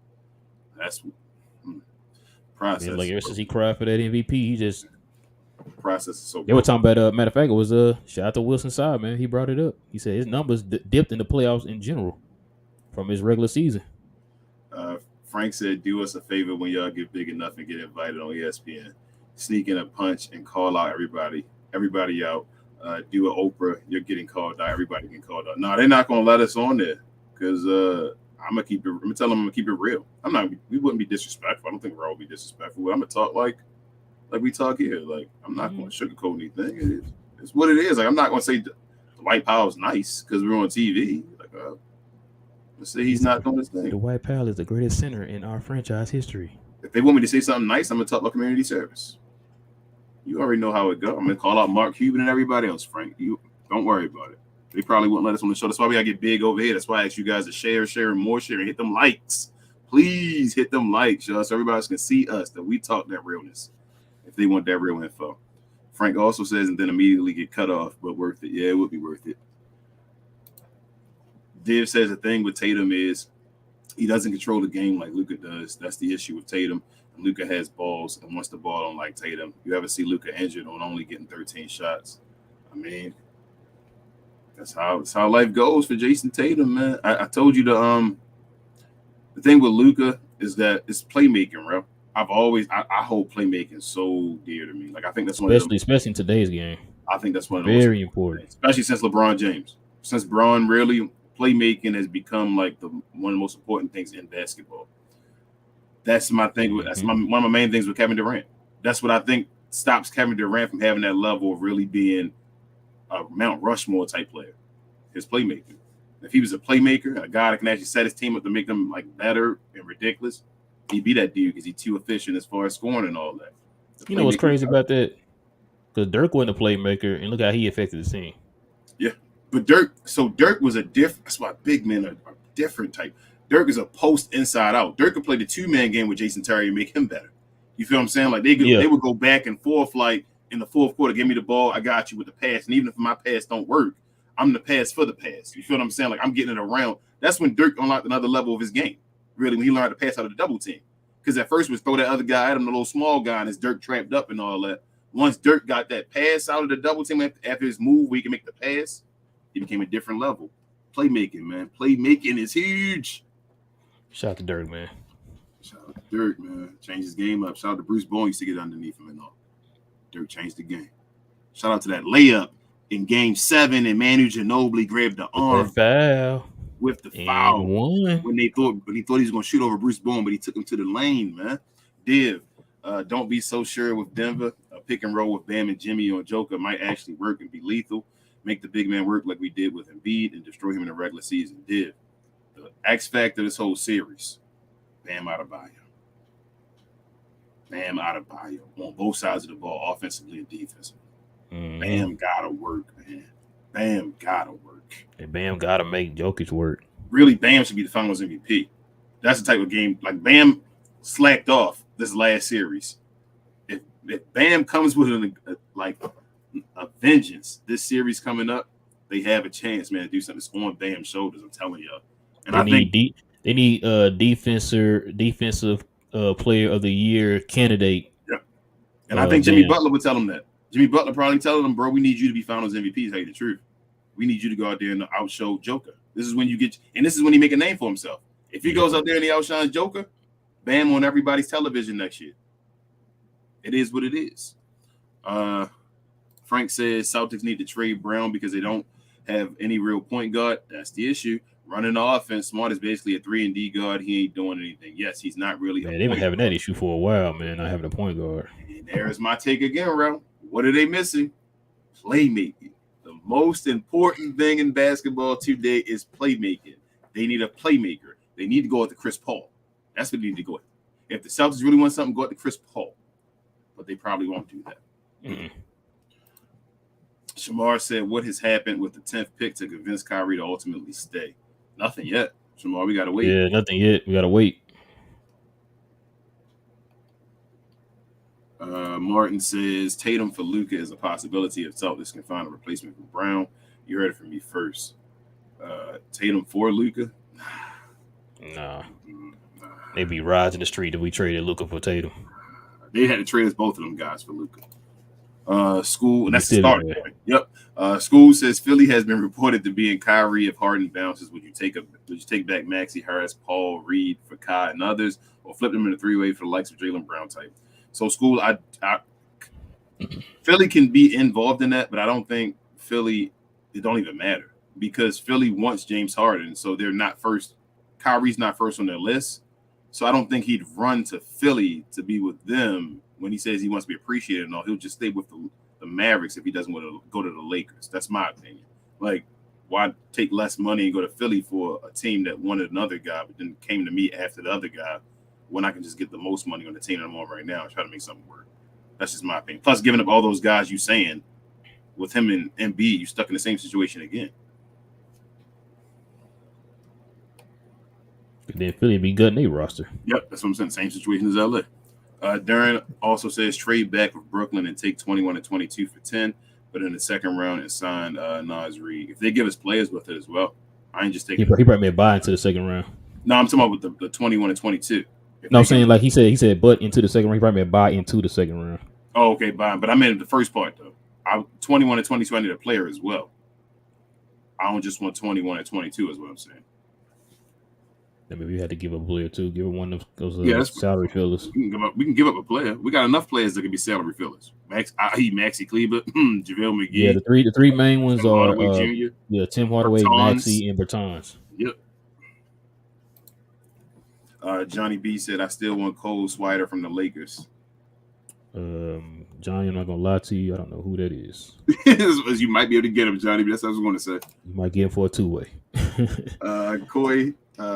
That's process. Like ever since he cried for that MVP, he just process is so. They were talking about matter of fact, it was shout out to Wilson Side, man. He brought it up. He said his numbers dipped in the playoffs in general from his regular season. Frank said, "Do us a favor when y'all get big enough and get invited on ESPN. Sneak in a punch and call out everybody out. Do an Oprah. You're getting called out. Everybody can call out. No, they're not gonna let us on there because I'm gonna keep it. I'm gonna tell them I'm gonna keep it real. We wouldn't be disrespectful. I don't think Raw would be disrespectful. I'm gonna talk like we talk here. Like I'm not gonna sugarcoat anything. It's what it is. Like I'm not gonna say the white power is nice because we're on TV. Like let's say he's not doing his thing. The white power is the greatest center in our franchise history. If they want me to say something nice, I'm gonna talk about community service. You already know how it goes. I'm gonna call out Mark Cuban and everybody else, Frank. You don't worry about it. They probably wouldn't let us on the show. That's why we gotta get big over here. That's why I ask you guys to share, and more share, and hit them likes. Please hit them likes, y'all, so everybody can see us that we talk that realness. If they want that real info. Frank also says, and then immediately get cut off, but worth it. Yeah, it would be worth it. Div says the thing with Tatum is he doesn't control the game like Luka does. That's the issue with Tatum. Luka has balls and wants the ball on like Tatum. You ever see Luka injured on only getting 13 shots? I mean, that's how life goes for Jason Tatum, man. I told you the thing with Luka is that it's playmaking, bro. I hold playmaking so dear to me. Like I think that's one especially in today's game. I think that's one of the very important, especially since LeBron James. Since Bron really playmaking has become like one of the most important things in basketball. That's my thing. That's one of my main things with Kevin Durant. That's what I think stops Kevin Durant from having that level of really being a Mount Rushmore type player. His playmaking. If he was a playmaker, a guy that can actually set his team up to make them like better and ridiculous, he'd be that dude because he's too efficient as far as scoring and all that. You know what's crazy about that? Because Dirk wasn't a playmaker, and look how he affected the team. Yeah, but Dirk was a different. That's why big men are different type. Dirk is a post inside out. Dirk could play the 2-man game with Jason Terry and make him better. You feel what I'm saying? Like they would go back and forth like in the fourth quarter, give me the ball, I got you with the pass. And even if my pass don't work, I'm the pass for the pass. You feel what I'm saying? Like I'm getting it around. That's when Dirk unlocked another level of his game. Really, when he learned how to pass out of the double team. Because at first was throw that other guy at him, the little small guy, and his Dirk trapped up and all that. Once Dirk got that pass out of the double team after his move where he can make the pass, he became a different level. Playmaking, man. Playmaking is huge. Shout out to Dirk, man. Shout out to Dirk, man. Changed his game up. Shout out to Bruce Bowen used to get underneath him and all. Dirk changed the game. Shout out to that layup in Game 7 and Manu Ginobili grabbed the arm with the foul when he thought he was going to shoot over Bruce Bowen, but he took him to the lane, man. Div, don't be so sure with Denver. A pick and roll with Bam and Jimmy on Joker might actually work and be lethal. Make the big man work like we did with Embiid and destroy him in the regular season. Div, the X factor of this whole series, Bam Adebayo. Bam Adebayo on both sides of the ball, offensively and defensively. Bam gotta work, man. Bam gotta work. And Bam gotta make Jokic work. Really, Bam should be the Finals MVP. That's the type of game like Bam slacked off this last series. If Bam comes with a vengeance, this series coming up, they have a chance, man, to do something. It's on Bam's shoulders. I'm telling y'all. And they need defensive player of the year candidate. Yeah, and I think Jimmy Butler would tell them that. Jimmy Butler probably telling them, bro, we need you to be Finals MVP. Tell you the truth, we need you to go out there and outshow Joker. This is when you get, and this is when he make a name for himself. If he goes out there and he outshines Joker, Bam on everybody's television next year. It is what it is. Frank says Celtics need to trade Brown because they don't have any real point guard. That's the issue. Running the offense, Smart is basically a 3-and-D guard. He ain't doing anything. Yes, he's not really. Man, they've been having that issue for a while, man. Not having a point guard. And there's my take again, Ralph. What are they missing? Playmaking. The most important thing in basketball today is playmaking. They need a playmaker. They need to go at the Chris Paul. That's what they need to go at. If the Celtics really want something, go at the Chris Paul. But they probably won't do that. Mm-hmm. Shamar said, what has happened with the 10th pick to convince Kyrie to ultimately stay? Nothing yet. Shamar, we got to wait. Yeah, nothing yet. We got to wait. Martin says, Tatum for Luka is a possibility if Celtics can find a replacement for Brown. You heard it from me first. Tatum for Luka? Nah. They'd be riding the street if we traded Luka for Tatum. They had to trade us both of them guys for Luka. School, and that's the start point. Yep. School says Philly has been reported to be in Kyrie if Harden bounces. Would you take back Maxey, Harris, Paul, Reed for Kai and others, or flip them in a 3-way for the likes of Jaylen Brown type? So School, Philly can be involved in that, but I don't think Philly. It don't even matter because Philly wants James Harden, so they're not first. Kyrie's not first on their list, so I don't think he'd run to Philly to be with them. When he says he wants to be appreciated and all, he'll just stay with the Mavericks if he doesn't want to go to the Lakers. That's my opinion. Like, why take less money and go to Philly for a team that wanted another guy, but then came to me after the other guy when I can just get the most money on the team that I'm on right now and try to make something work? That's just my opinion. Plus, giving up all those guys you saying with him and Embiid, you're stuck in the same situation again. Then Philly be gutting their roster. Yep, that's what I'm saying. Same situation as LA. Darren also says trade back with Brooklyn and take 21 and 22 for 10, but in the second round and sign Naz Reid. If they give us players with it as well, I ain't just taking. He probably may buy into the second round. No, I'm talking about with the 21 and 22. No, I'm saying like he said, but into the second round, he probably may buy into the second round. Oh, okay, buy. But I meant the first part though. 21 and 22, I need a player as well. I don't just want 21 and 22 is what I'm saying. Then maybe we had to give up a player too. Give him one of those salary fillers. We can give up a player. We got enough players that can be salary fillers. Maxi Kleber, JaVale McGee. Yeah, the three main ones Tim are Hardaway Jr. Tim Hardaway, Maxi, and Bertans. Yep. Johnny B said, "I still want Cole Swider from the Lakers." Johnny, I'm not gonna lie to you. I don't know who that is. You might be able to get him, Johnny. But that's what I was going to say. You might get him for a 2-way. Coy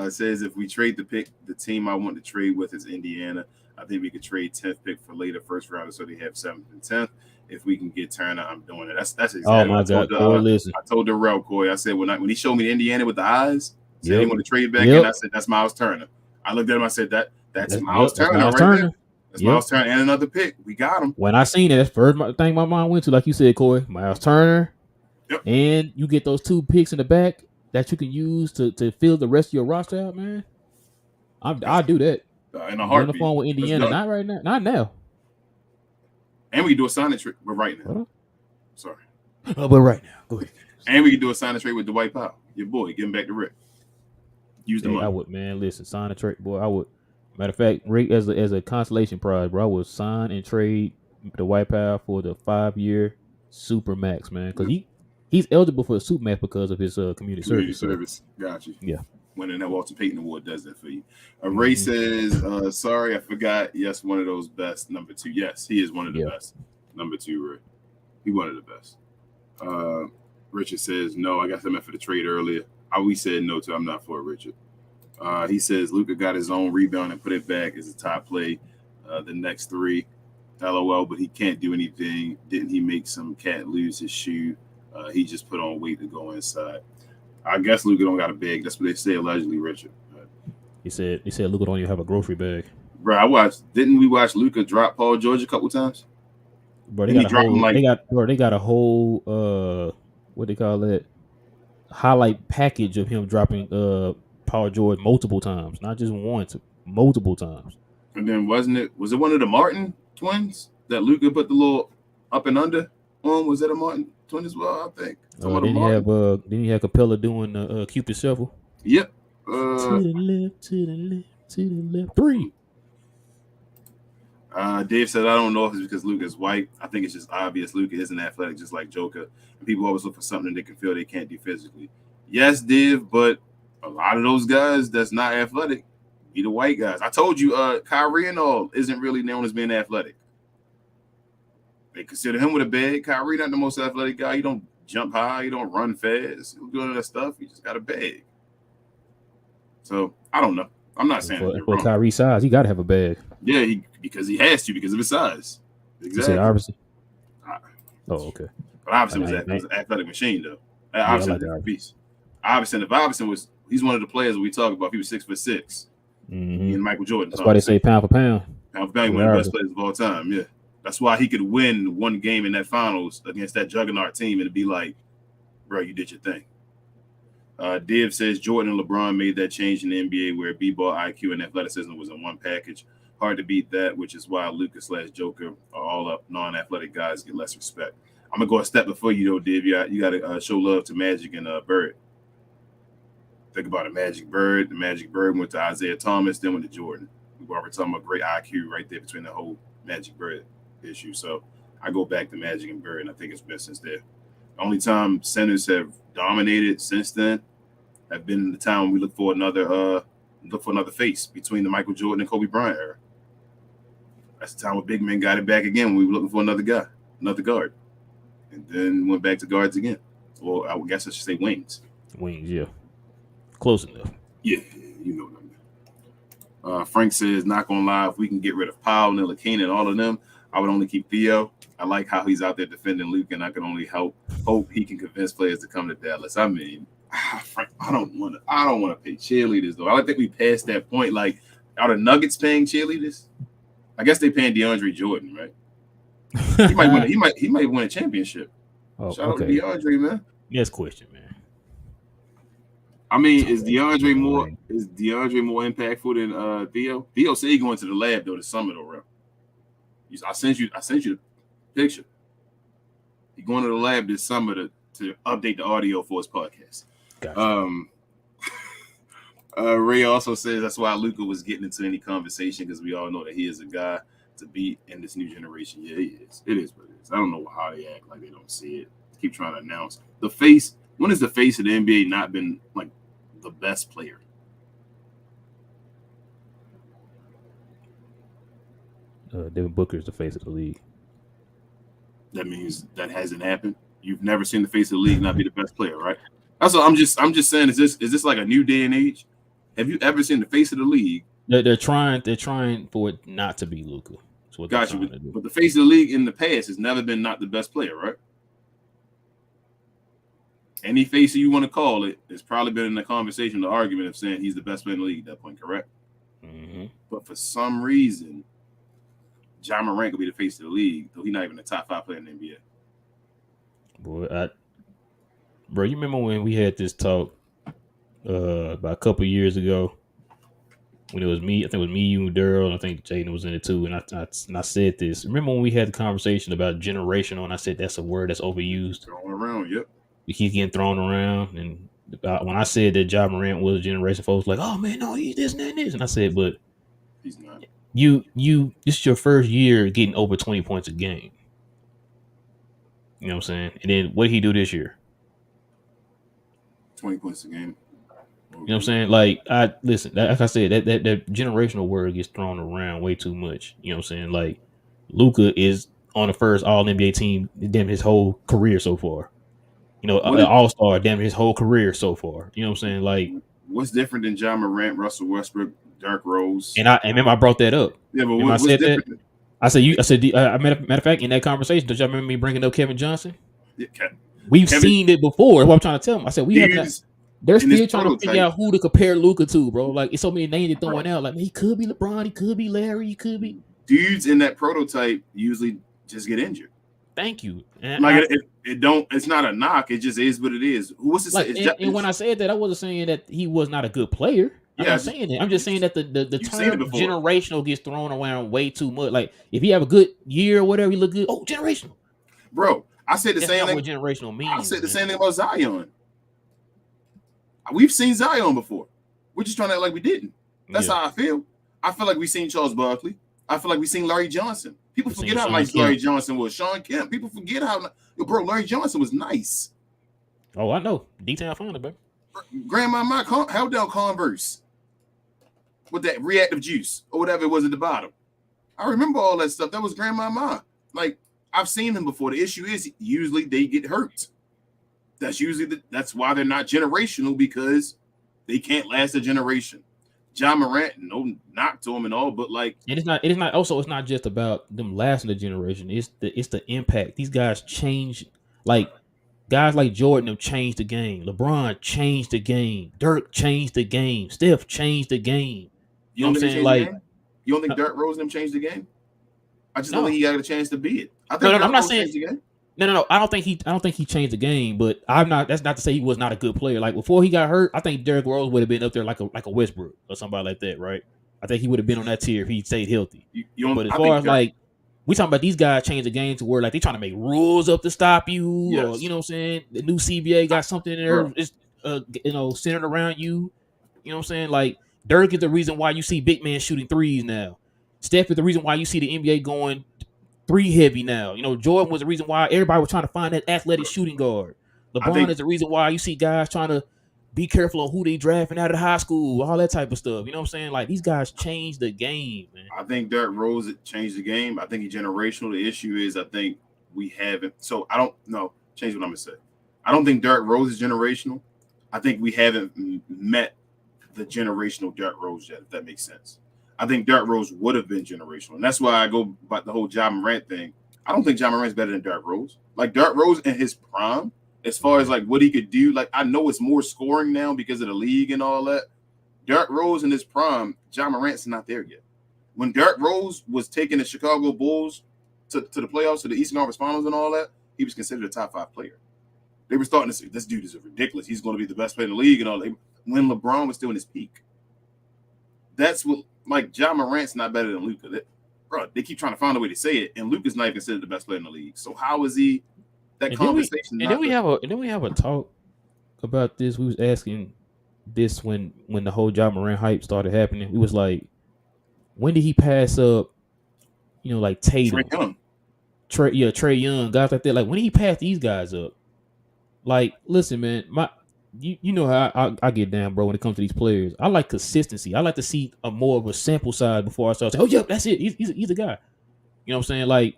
says, if we trade the pick, the team I want to trade with is Indiana. I think we could trade 10th pick for later first rounder, so they have 7th and 10th. If we can get Turner, I'm doing it. That's exactly. Oh my God, Coy, listen. I told Darrell, Coy. I said when he showed me Indiana with the eyes, Said he want to trade back in. I said, that's Miles Turner. I looked at him. I said, that's Miles Turner Miles right Turner. there. That's Miles Turner and another pick. We got him. When I seen it, that's the first thing my mind went to, like you said, Corey. Miles Turner. Yep. And you get those 2 picks in the back that you can use to fill the rest of your roster out, man. I'll do that. In a heartbeat. On the phone with Indiana. Not right now. Not now. And we can do a sign and trade, but right now. Sorry. But right now. Go ahead. And we can do a sign and trade with Dwight Powell. Your boy. Give him back to Rick. Use the money. I would, man. Listen, sign and trade. Boy, I would. Matter of fact, Rick, as a consolation prize, bro, I would sign and trade Dwight Powell for the 5-year super max, man. Because he's eligible for a super max because of his community service. So. Got you. Yeah. Winning that Walter Payton Award does that for you. Ray says, sorry, I forgot. Yes, one of those best. Number 2. Yes, he is one of the best. Number 2, Ray. He one of the best. Richard says, no, I guess I meant for the trade earlier. We said no to. I'm not for it, Richard. He says Luka got his own rebound and put it back as a top play. The next 3. LOL, but he can't do anything. Didn't he make some cat lose his shoe? He just put on weight to go inside. I guess Luka don't got a bag. That's what they say allegedly, Richard. He said Luka don't even have a grocery bag. Bro, didn't we watch Luka drop Paul George a couple times? Bro, they got a whole what they call that? Highlight package of him dropping Paul George multiple times, not just once, multiple times. And then was it one of the Martin twins that Luka put the little up and under on? Was that a Martin twin as well? I think. Didn't he have Capella doing the Cupid shuffle? Yep. To the left, to the left, to the left. 3. Dave said, I don't know if it's because Luka is white. I think it's just obvious Luka isn't athletic, just like Joker. And people always look for something they can feel they can't do physically. Yes, Dave, but a lot of those guys that's not athletic be the white guys. I told you, Kyrie and all isn't really known as being athletic. They consider him with a bag. Kyrie not the most athletic guy. He don't jump high. He don't run fast. He'll do none of that stuff. He just got a bag. So I don't know. I'm not saying for Kyrie's size, he got to have a bag. Yeah, because he has to because of his size. Exactly. You said Iverson? Oh, okay. But Iverson was an athletic machine, though. Iverson was a beast. Iverson he's one of the players we talk about. He was 6'6". Mm-hmm. And Michael Jordan. That's why they say pound for pound. Pound for pound, one of the best players of all time. Yeah, that's why he could win one game in that finals against that juggernaut team, and it'd be like, bro, you did your thing. Div says Jordan and LeBron made that change in the NBA where b-ball IQ and athleticism was in one package. Hard to beat that, which is why Luka/Joker are all up. Non-athletic guys get less respect. I'm gonna go a step before you, though, Div. You got to show love to Magic and Bird. Think about it, Magic Bird. The Magic Bird went to Isaiah Thomas, then went to Jordan. We already talking about great IQ right there between the whole Magic Bird issue. So I go back to Magic and Bird, and I think it's been since there. The only time centers have dominated since then have been the time when we look for another face between the Michael Jordan and Kobe Bryant era. That's the time when big men got it back again when we were looking for another guard, and then went back to guards again. Well, I guess I should say wings. Wings, yeah. Close enough. Yeah, you know what I mean. Frank says, not gonna lie, if we can get rid of Powell, Ntilikina, and all of them, I would only keep Theo. I like how he's out there defending Luke, and I can only hope he can convince players to come to Dallas. I mean, Frank, I don't want to pay cheerleaders though. I don't think we passed that point. Like, are the Nuggets paying cheerleaders? I guess they paying DeAndre Jordan, right? He might win a championship. Oh, Shout out to DeAndre, man. Next question, man. I mean, is DeAndre more impactful than Theo? Theo said he going to the lab though this summer though, bro. I sent you the picture. He going to the lab this summer to update the audio for his podcast. Gotcha. Ray also says that's why Luka was getting into any conversation because we all know that he is a guy to beat in this new generation. Yeah, he is. It is what it is. I don't know how they act like they don't see it. Keep trying to announce the face. When has the face of the NBA not been like the best player? Devin Booker is the face of the league. That means that hasn't happened. You've never seen the face of the league not be the best player, right? That's what I'm just saying. Is this like a new day and age? Have you ever seen the face of the league? They're trying for it not to be Luka. Got you. But the face of the league in the past has never been not the best player, right? any face you want to call it, it's probably been in the conversation, the argument of saying he's the best player in the league at that point, correct? Mm-hmm. But for some reason, Ja Morant could be the face of the league, though he's not even the top 5 player in the NBA. Boy, bro, you remember when we had this talk about a couple years ago when it was me? I think it was me, you, and Daryl, and I think Jaden was in it too. And I said this. Remember when we had the conversation about generational? And I said that's a word that's overused. Thrown around, yep. It keeps getting thrown around. And when I said that Ja Morant was a generation, folks were like, "Oh man, no, he's this and this." And I said, "But he's not. You, this is your first year getting over 20 points a game. You know what I'm saying? And then what did he do this year? 20 points a game. You know what I'm saying? Like, like I said, that generational word gets thrown around way too much. You know what I'm saying? Like, Luka is on the first All NBA team, damn his whole career so far. You know, an All-Star, damn his whole career so far. You know what I'm saying? Like, what's different than Ja Morant, Russell Westbrook, Derrick Rose? And remember I brought that up. Yeah, but what's different? That? Matter of fact, in that conversation, don't y'all remember me bringing up Kevin Johnson? Yeah, We've seen it before. What I'm trying to tell them. I said they're still trying to figure out who to compare Luka to, bro. Like, it's so many names they're throwing out. Like, man, he could be LeBron, he could be Larry, he could be. Dudes in that prototype usually just get injured. Thank you. And like it's not a knock. It just is what it is. What's this? Like, and when I said that, I wasn't saying that he was not a good player. I'm not saying that. I'm just saying that the term generational gets thrown around way too much. Like, if you have a good year or whatever, you look good. Oh, generational. Bro, I said the same thing. What generational means. I said the same thing about Zion. We've seen Zion before. We're just trying to act like we didn't. That's how I feel. I feel like we've seen Charles Barkley. I feel like we've seen Larry Johnson. People forget how nice Larry Johnson was. Sean Kemp. People forget how, bro, Larry Johnson was nice. Oh, I know. Detail finder, baby. Grandma held down Converse with that reactive juice or whatever it was at the bottom. I remember all that stuff. That was Grandma. Like, I've seen them before. The issue is usually they get hurt. That's why they're not generational, because they can't last a generation. Ja Morant, no knock to him and all, but like, and it's not just about them lasting a generation. It's the impact. These guys change. Like, guys like Jordan have changed the game. LeBron changed the game. Dirk changed the game. Steph changed the game. You know what I'm saying? Like, you don't think Derrick Rose and them changed the game? I just don't think he got a chance to be it. I think I'm not saying. No. I don't think he changed the game, but that's not to say he was not a good player. Like, before he got hurt, I think Derrick Rose would have been up there like a Westbrook or somebody like that, right? I think he would have been on that tier if he stayed healthy. But as far as like, we talking about these guys change the game to where like they trying to make rules up to stop you, yes. Or you know what I'm saying? The new CBA got something in there, it's centered around you. You know what I'm saying? Like, Dirk is the reason why you see big men shooting threes now. Steph is the reason why you see the NBA going 3 heavy now. You know, Jordan was the reason why everybody was trying to find that athletic shooting guard. LeBron is the reason why you see guys trying to be careful on who they drafting out of high school, all that type of stuff. You know what I'm saying? Like, these guys changed the game, man. I think Derrick Rose changed the game. I think he's generational. The issue is I think we haven't. So I don't know. Change what I'm going to say. I don't think Derrick Rose is generational. I think we haven't met the generational Derrick Rose yet, if that makes sense. I think Derrick Rose would have been generational. And that's why I go by the whole Ja Morant thing. I don't think Ja Morant's better than Derrick Rose. Like, Derrick Rose in his prime, as far as like what he could do, like, I know it's more scoring now because of the league and all that. Derrick Rose in his prime, Ja Morant's not there yet. When Derrick Rose was taking the Chicago Bulls to the playoffs, to the Eastern Conference Finals and all that, he was considered a top 5 player. They were starting to say, this dude is ridiculous. He's going to be the best player in the league and all that. When LeBron was still in his peak. That's what, like, Ja Morant's not better than Luka. Bro, they keep trying to find a way to say it, and Luka's not even considered the best player in the league. So how is he? That conversation. Then we have a talk about this. We was asking this when the whole Ja Morant hype started happening. It was like, when did he pass up? You know, like Tatum, Trae Young, guys like that. Like, when did he pass these guys up? Like, listen, man, you know how I get down, bro, when it comes to these players. I like consistency. I like to see a more of a sample size before I start saying, oh, yeah, that's it. He's a guy. You know what I'm saying? Like,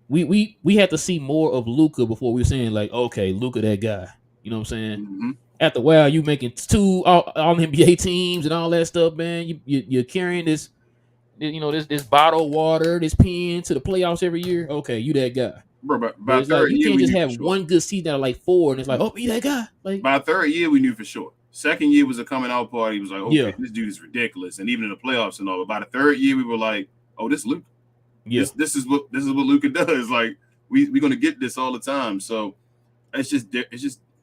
we had to see more of Luka before we were saying, like, okay, Luka, that guy. You know what I'm saying? Mm-hmm. After a while, you making 2 all NBA teams and all that stuff, man. You're carrying this, you know, this bottle of water, this pen to the playoffs every year. Okay, you that guy. bro. But By it's like third you year, can't we just knew for have sure. one good season out of like 4, and it's like, oh, be that guy. Like by third year, we knew for sure. Second year was a coming out party. It was like, okay, yeah, this dude is ridiculous. And even in the playoffs and all. But by the third year, we were like, oh, this Luka. yeah. This is what Luka does. Like we're gonna get this all the time. So it's just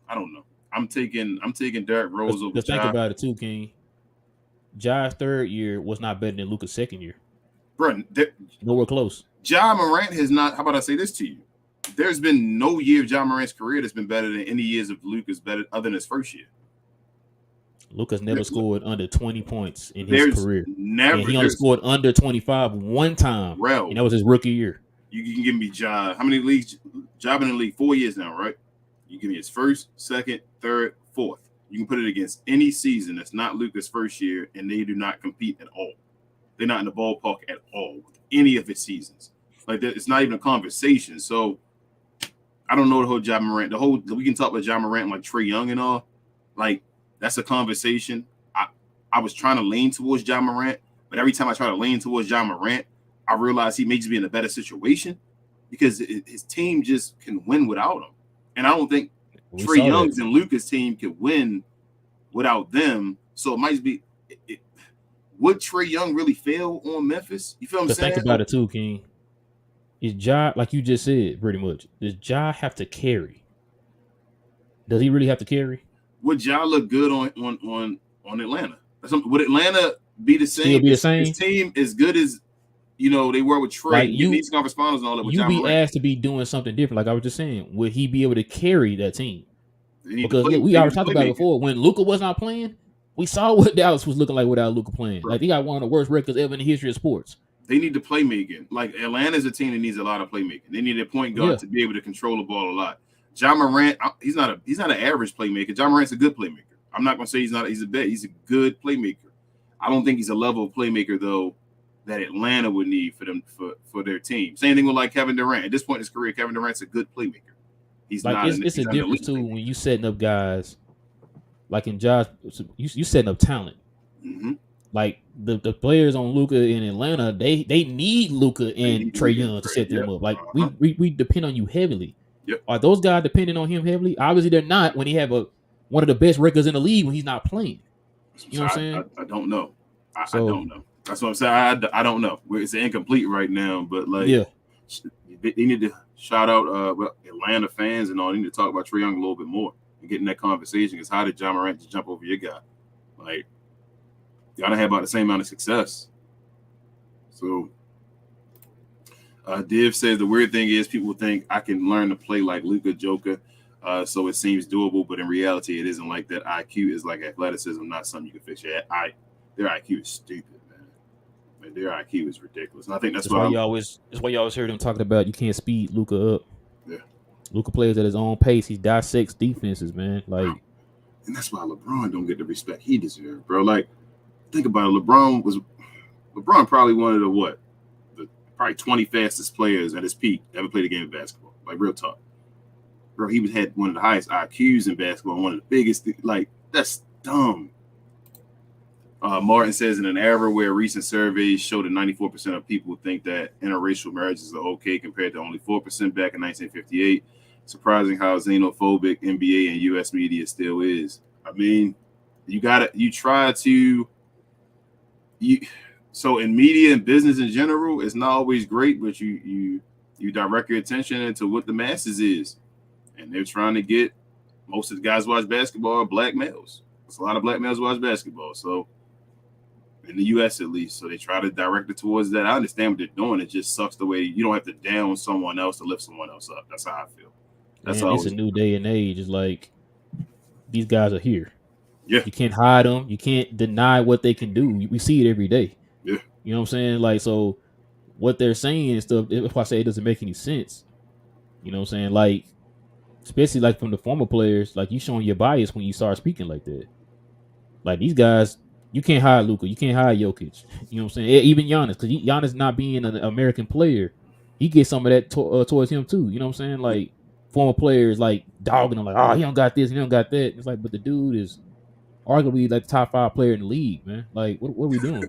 I don't know. I'm taking Derrick Rose over Because think Ja. about it too, King. Ja's third year was not better than Luka's second year. Bro, Nowhere close. Ja Morant has not. How about I say this to you? There's been no year of Ja Morant's career that's been better than any years of Luka's better other than his first year. Luka's never scored under 20 points in his There's career. never. And he only scored under 25 one time. Well, and that was his rookie year. You can give me Ja. How many leagues? Ja been in the league 4 years now, right? You give me his first, second, third, fourth. You can put it against any season that's not Luka's first year, and they do not compete at all. They're not in the ballpark at all with any of his seasons. Like that, it's not even a conversation. So I don't know the whole Ja Morant. We can talk about Ja Morant like Trae Young and all. Like that's a conversation. I was trying to lean towards Ja Morant, but every time I try to lean towards Ja Morant, I realize he may just be in a better situation because his team just can win without him. And I don't think Trae Young's and Luka's team can win without them. So it might be would Trae Young really fail on Memphis? You feel what I'm saying? Think about it too, King. Is Ja, like you just said, pretty much, does Ja have to carry? Does he really have to carry? Would Ja look good on Atlanta? Would Atlanta be the same? Still be the same? His team as good as they were with Trae, like these conference finals and all that. With you Ja be Morant. asked to be doing something different. Like I was just saying, would he be able to carry that team? Because look, we already talked about it before. When Luka was not playing, we saw what Dallas was looking like without Luka playing. Right. Like they got one of the worst records ever in the history of sports. They need the playmaking. Like Atlanta's a team that needs a lot of playmaking. They need a point guard to be able to control the ball a lot. Ja Morant, he's not an average playmaker. Ja Morant's a good playmaker. I'm not gonna say he's not. He's a good playmaker. I don't think he's a level of playmaker though that Atlanta would need for them for their team. Same thing with like Kevin Durant. At this point in his career, Kevin Durant's a good playmaker. He's like not. It's a difference too when you setting up guys. Like in Josh, you setting up talent. Mm-hmm. Like the players on Luka in Atlanta, they need Luka and Trae Young to set them up. Like we depend on you heavily. Yep. Are those guys depending on him heavily? Obviously, they're not. When he have one of the best records in the league when he's not playing. You know what I'm saying? I don't know. I don't know. That's what I'm saying. I don't know. It's incomplete right now, but like, they need to shout out Atlanta fans and all. They need to talk about Trae Young a little bit more and get in that conversation. Because how did Ja Morant just jump over your guy? Like, y'all don't have about the same amount of success. So, Div says the weird thing is people think I can learn to play like Luka Joker. So it seems doable, but in reality, it isn't like that. IQ is like athleticism, not something you can fix. Their IQ is stupid, man. Their IQ is ridiculous, and I think that's why you always hear them talking about you can't speed Luka up. Yeah, Luka plays at his own pace. He dissects defenses, man. Like, and that's why LeBron don't get the respect he deserves, bro. Like, think about it. LeBron probably one of the probably 20 fastest players at his peak ever played a game of basketball. Like, real talk. Bro, he had one of the highest IQs in basketball, one of the biggest. Like, that's dumb. Martin says in an era where recent surveys show that 94% of people think that interracial marriages are okay compared to only 4% back in 1958. Surprising how xenophobic NBA and U.S. media still is. I mean, so in media and business in general, it's not always great, but you direct your attention into what the masses is. And they're trying to get most of the guys who watch basketball are black males. There's a lot of black males who watch basketball. So in the U.S. at least. So they try to direct it towards that. I understand what they're doing. It just sucks the way you don't have to down someone else to lift someone else up. That's how I feel. That's how it's a new day and age. It's like these guys are here. Yeah. You can't hide them. You can't deny what they can do. We see it every day. Yeah. You know what I'm saying? Like, so what they're saying and stuff, if I say it doesn't make any sense, you know what I'm saying? Like, especially like from the former players, like you showing your bias when you start speaking like that. Like these guys, you can't hide Luka. You can't hide Jokic. You know what I'm saying? Even Giannis, because Giannis not being an American player, he gets some of that towards him too. You know what I'm saying? Like former players like dogging him, like, oh, he don't got this, he don't got that. It's like, but the dude is arguably like the top 5 player in the league, man. Like, what are we doing?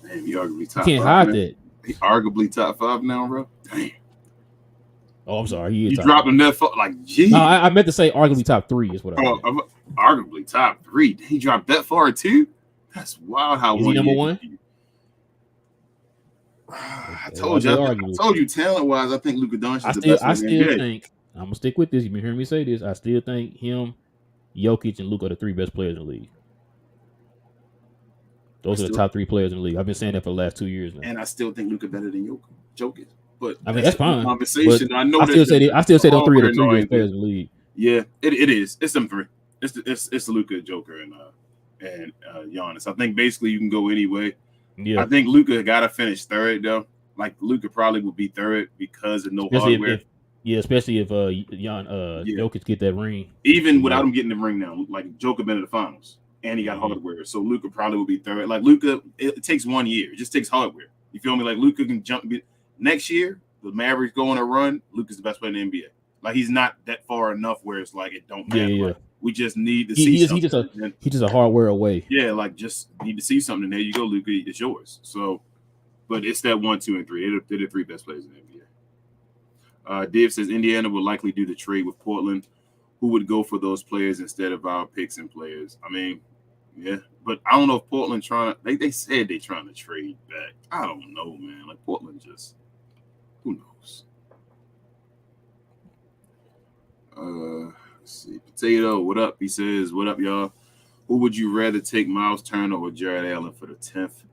Man, he arguably top 5. You can't hide that. He arguably top 5 now, bro. Damn. Oh, I'm sorry. He is You dropped him that far, like, geez. No, I meant to say arguably top 3 is what I meant. Arguably top 3. He dropped that far too. That's wild. How is he number 1? I told you, talent wise, I think Luka Doncic is the best player in the NBA. Think I'm gonna stick with this. You've been hearing me say this. I still think him, Jokic, and Luka are the 3 best players in the league. Those are the top 3 players in the league. I've been saying that for the last 2 years now. And I still think Luka better than Jokic. But I mean that's fine. Conversation. I know. I still say those 3 are the 3 best players in the league. Yeah, it is. It's them 3. It's Luka, Joker, and Giannis. I think basically you can go anyway. Yeah. I think Luka got to finish 3rd though. Like Luka probably would be 3rd because of no hardware. Especially if Jokic get that ring. Even without him getting the ring now, like Joker been in the finals and he got hardware. So Luka probably would be 3rd. Like Luka, it takes 1 year. It just takes hardware. You feel me? Like Luka can jump next year. The Mavericks go on a run. Luka's the best player in the NBA. Like he's not that far enough where it's like it don't matter. Like, we just need to see something. He's just a hardware away. Yeah, like just need to see something. There you go, Luka. It's yours. So, but it's that 1, 2, and 3. They're the 3 best players in the NBA. Div says Indiana would likely do the trade with Portland. Who would go for those players instead of our picks and players? I mean, yeah, but I don't know if Portland they said they're trying to trade back. I don't know, man. Like Portland just, who knows? Let's see. Potato, what up? He says, what up, y'all? Who would you rather take, Miles Turner or Jared Allen for the 10th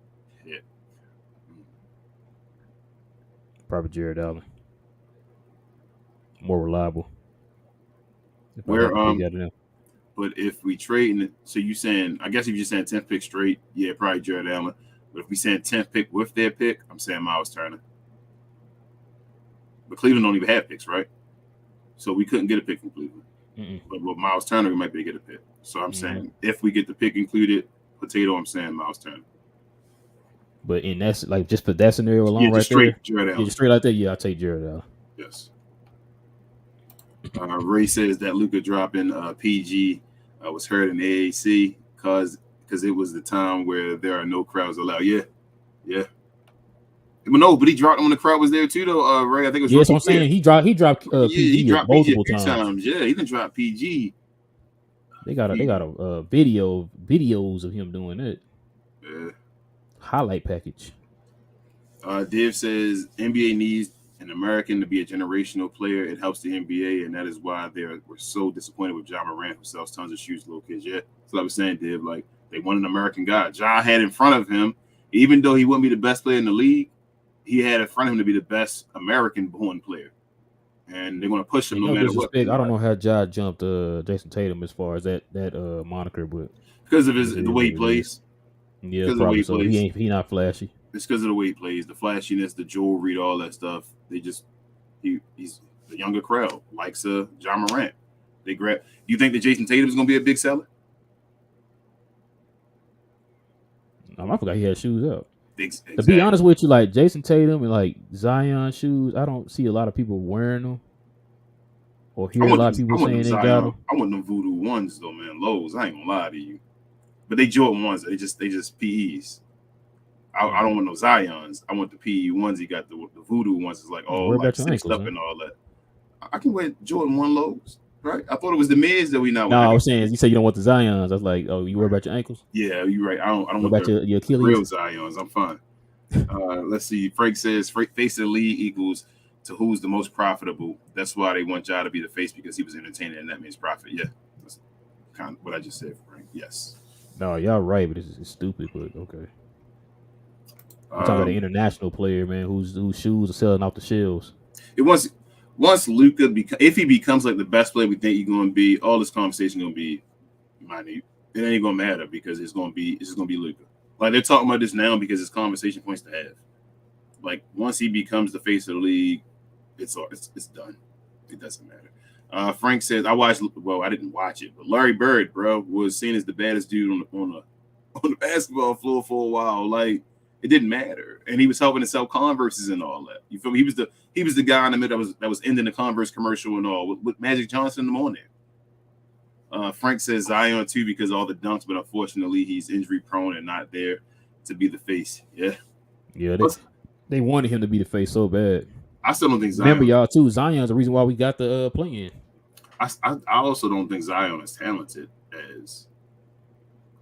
hit? Probably Jared Allen. More reliable. But if we trade, so you saying, I guess if you're saying 10th pick straight, yeah, probably Jared Allen. But if we saying 10th pick with their pick, I'm saying Miles Turner. But Cleveland don't even have picks, right? So we couldn't get a pick from Cleveland. But with Miles Turner, we might be able to get a pick. So I'm saying if we get the pick included, Potato, I'm saying Miles Turner. But in that, like, just for that scenario alone, right straight there, Jared Allen. Straight like that, I'll take Jared Allen. Yes. Ray says that Luka dropping PG was heard in the AAC because it was the time where there are no crowds allowed. Yeah. But no, but he dropped him when the crowd was there too, though. Ray, I think it was. Yes, I'm saying he dropped PG multiple times. Yeah, he done dropped PG. They got a videos of him doing it. Yeah. Highlight package. Div says NBA needs an American to be a generational player. It helps the NBA, and that is why we're so disappointed with Ja Morant, who sells tons of shoes to little kids. Yeah, that's what I was saying, Div. Like they want an American guy. Ja had in front of him, even though he wouldn't be the best player in the league, he had in front of him to be the best American-born player. And they're going to push him no matter what. I don't know how Ja jumped Jason Tatum as far as that moniker, but because of the way he plays. Yeah, probably so. He not flashy. It's because of the way he plays, the flashiness, the jewelry, all that stuff. They just he's the younger crowd likes Ja Morant. They grab. You think that Jason Tatum is going to be a big seller? I forgot he had shoes up. Exactly. To be honest with you, like Jason Tatum and like Zion shoes, I don't see a lot of people wearing them, or hear a lot of people saying they got them. I want them voodoo ones though, man. Lows. I ain't gonna lie to you, but they Jordan ones. They just PEs. I don't want no Zions. I want the PE ones. He got the voodoo ones. It's like like sixed up and all that. I can wear Jordan 1 lows, right? I thought it was the mids that we not. No, I was saying you said you don't want the Zions. I was like, oh, you worry about your ankles? Yeah, you're right. I don't want about your Achilles. Real Zions. I'm fine. Let's see. Frank says face of the league equals to who's the most profitable. That's why they want Ja to be the face because he was entertaining and that means profit. Yeah, that's kind of what I just said, Frank. Yes. No, y'all right, but it's stupid. But okay. I'm talking about an international player, man, whose shoes are selling off the shelves. It once Luka if he becomes like the best player we think he's going to be, all this conversation going to be minute. It ain't going to matter because it's going to be Luka. Like they're talking about this now because it's conversation points to have. Like once he becomes the face of the league, it's done. It doesn't matter. Frank says I didn't watch it, but Larry Bird, bro, was seen as the baddest dude on the basketball floor for a while. Like it didn't matter, and he was helping to sell Converses and all that. You feel me? He was the guy in the middle that was ending the Converse commercial and all with Magic Johnson in the morning. Frank says Zion too because of all the dunks, but unfortunately he's injury prone and not there to be the face. Yeah, they wanted him to be the face so bad. I still don't think Remember, Zion. y'all too. Zion's the reason why we got the play-in. I also don't think Zion is talented as.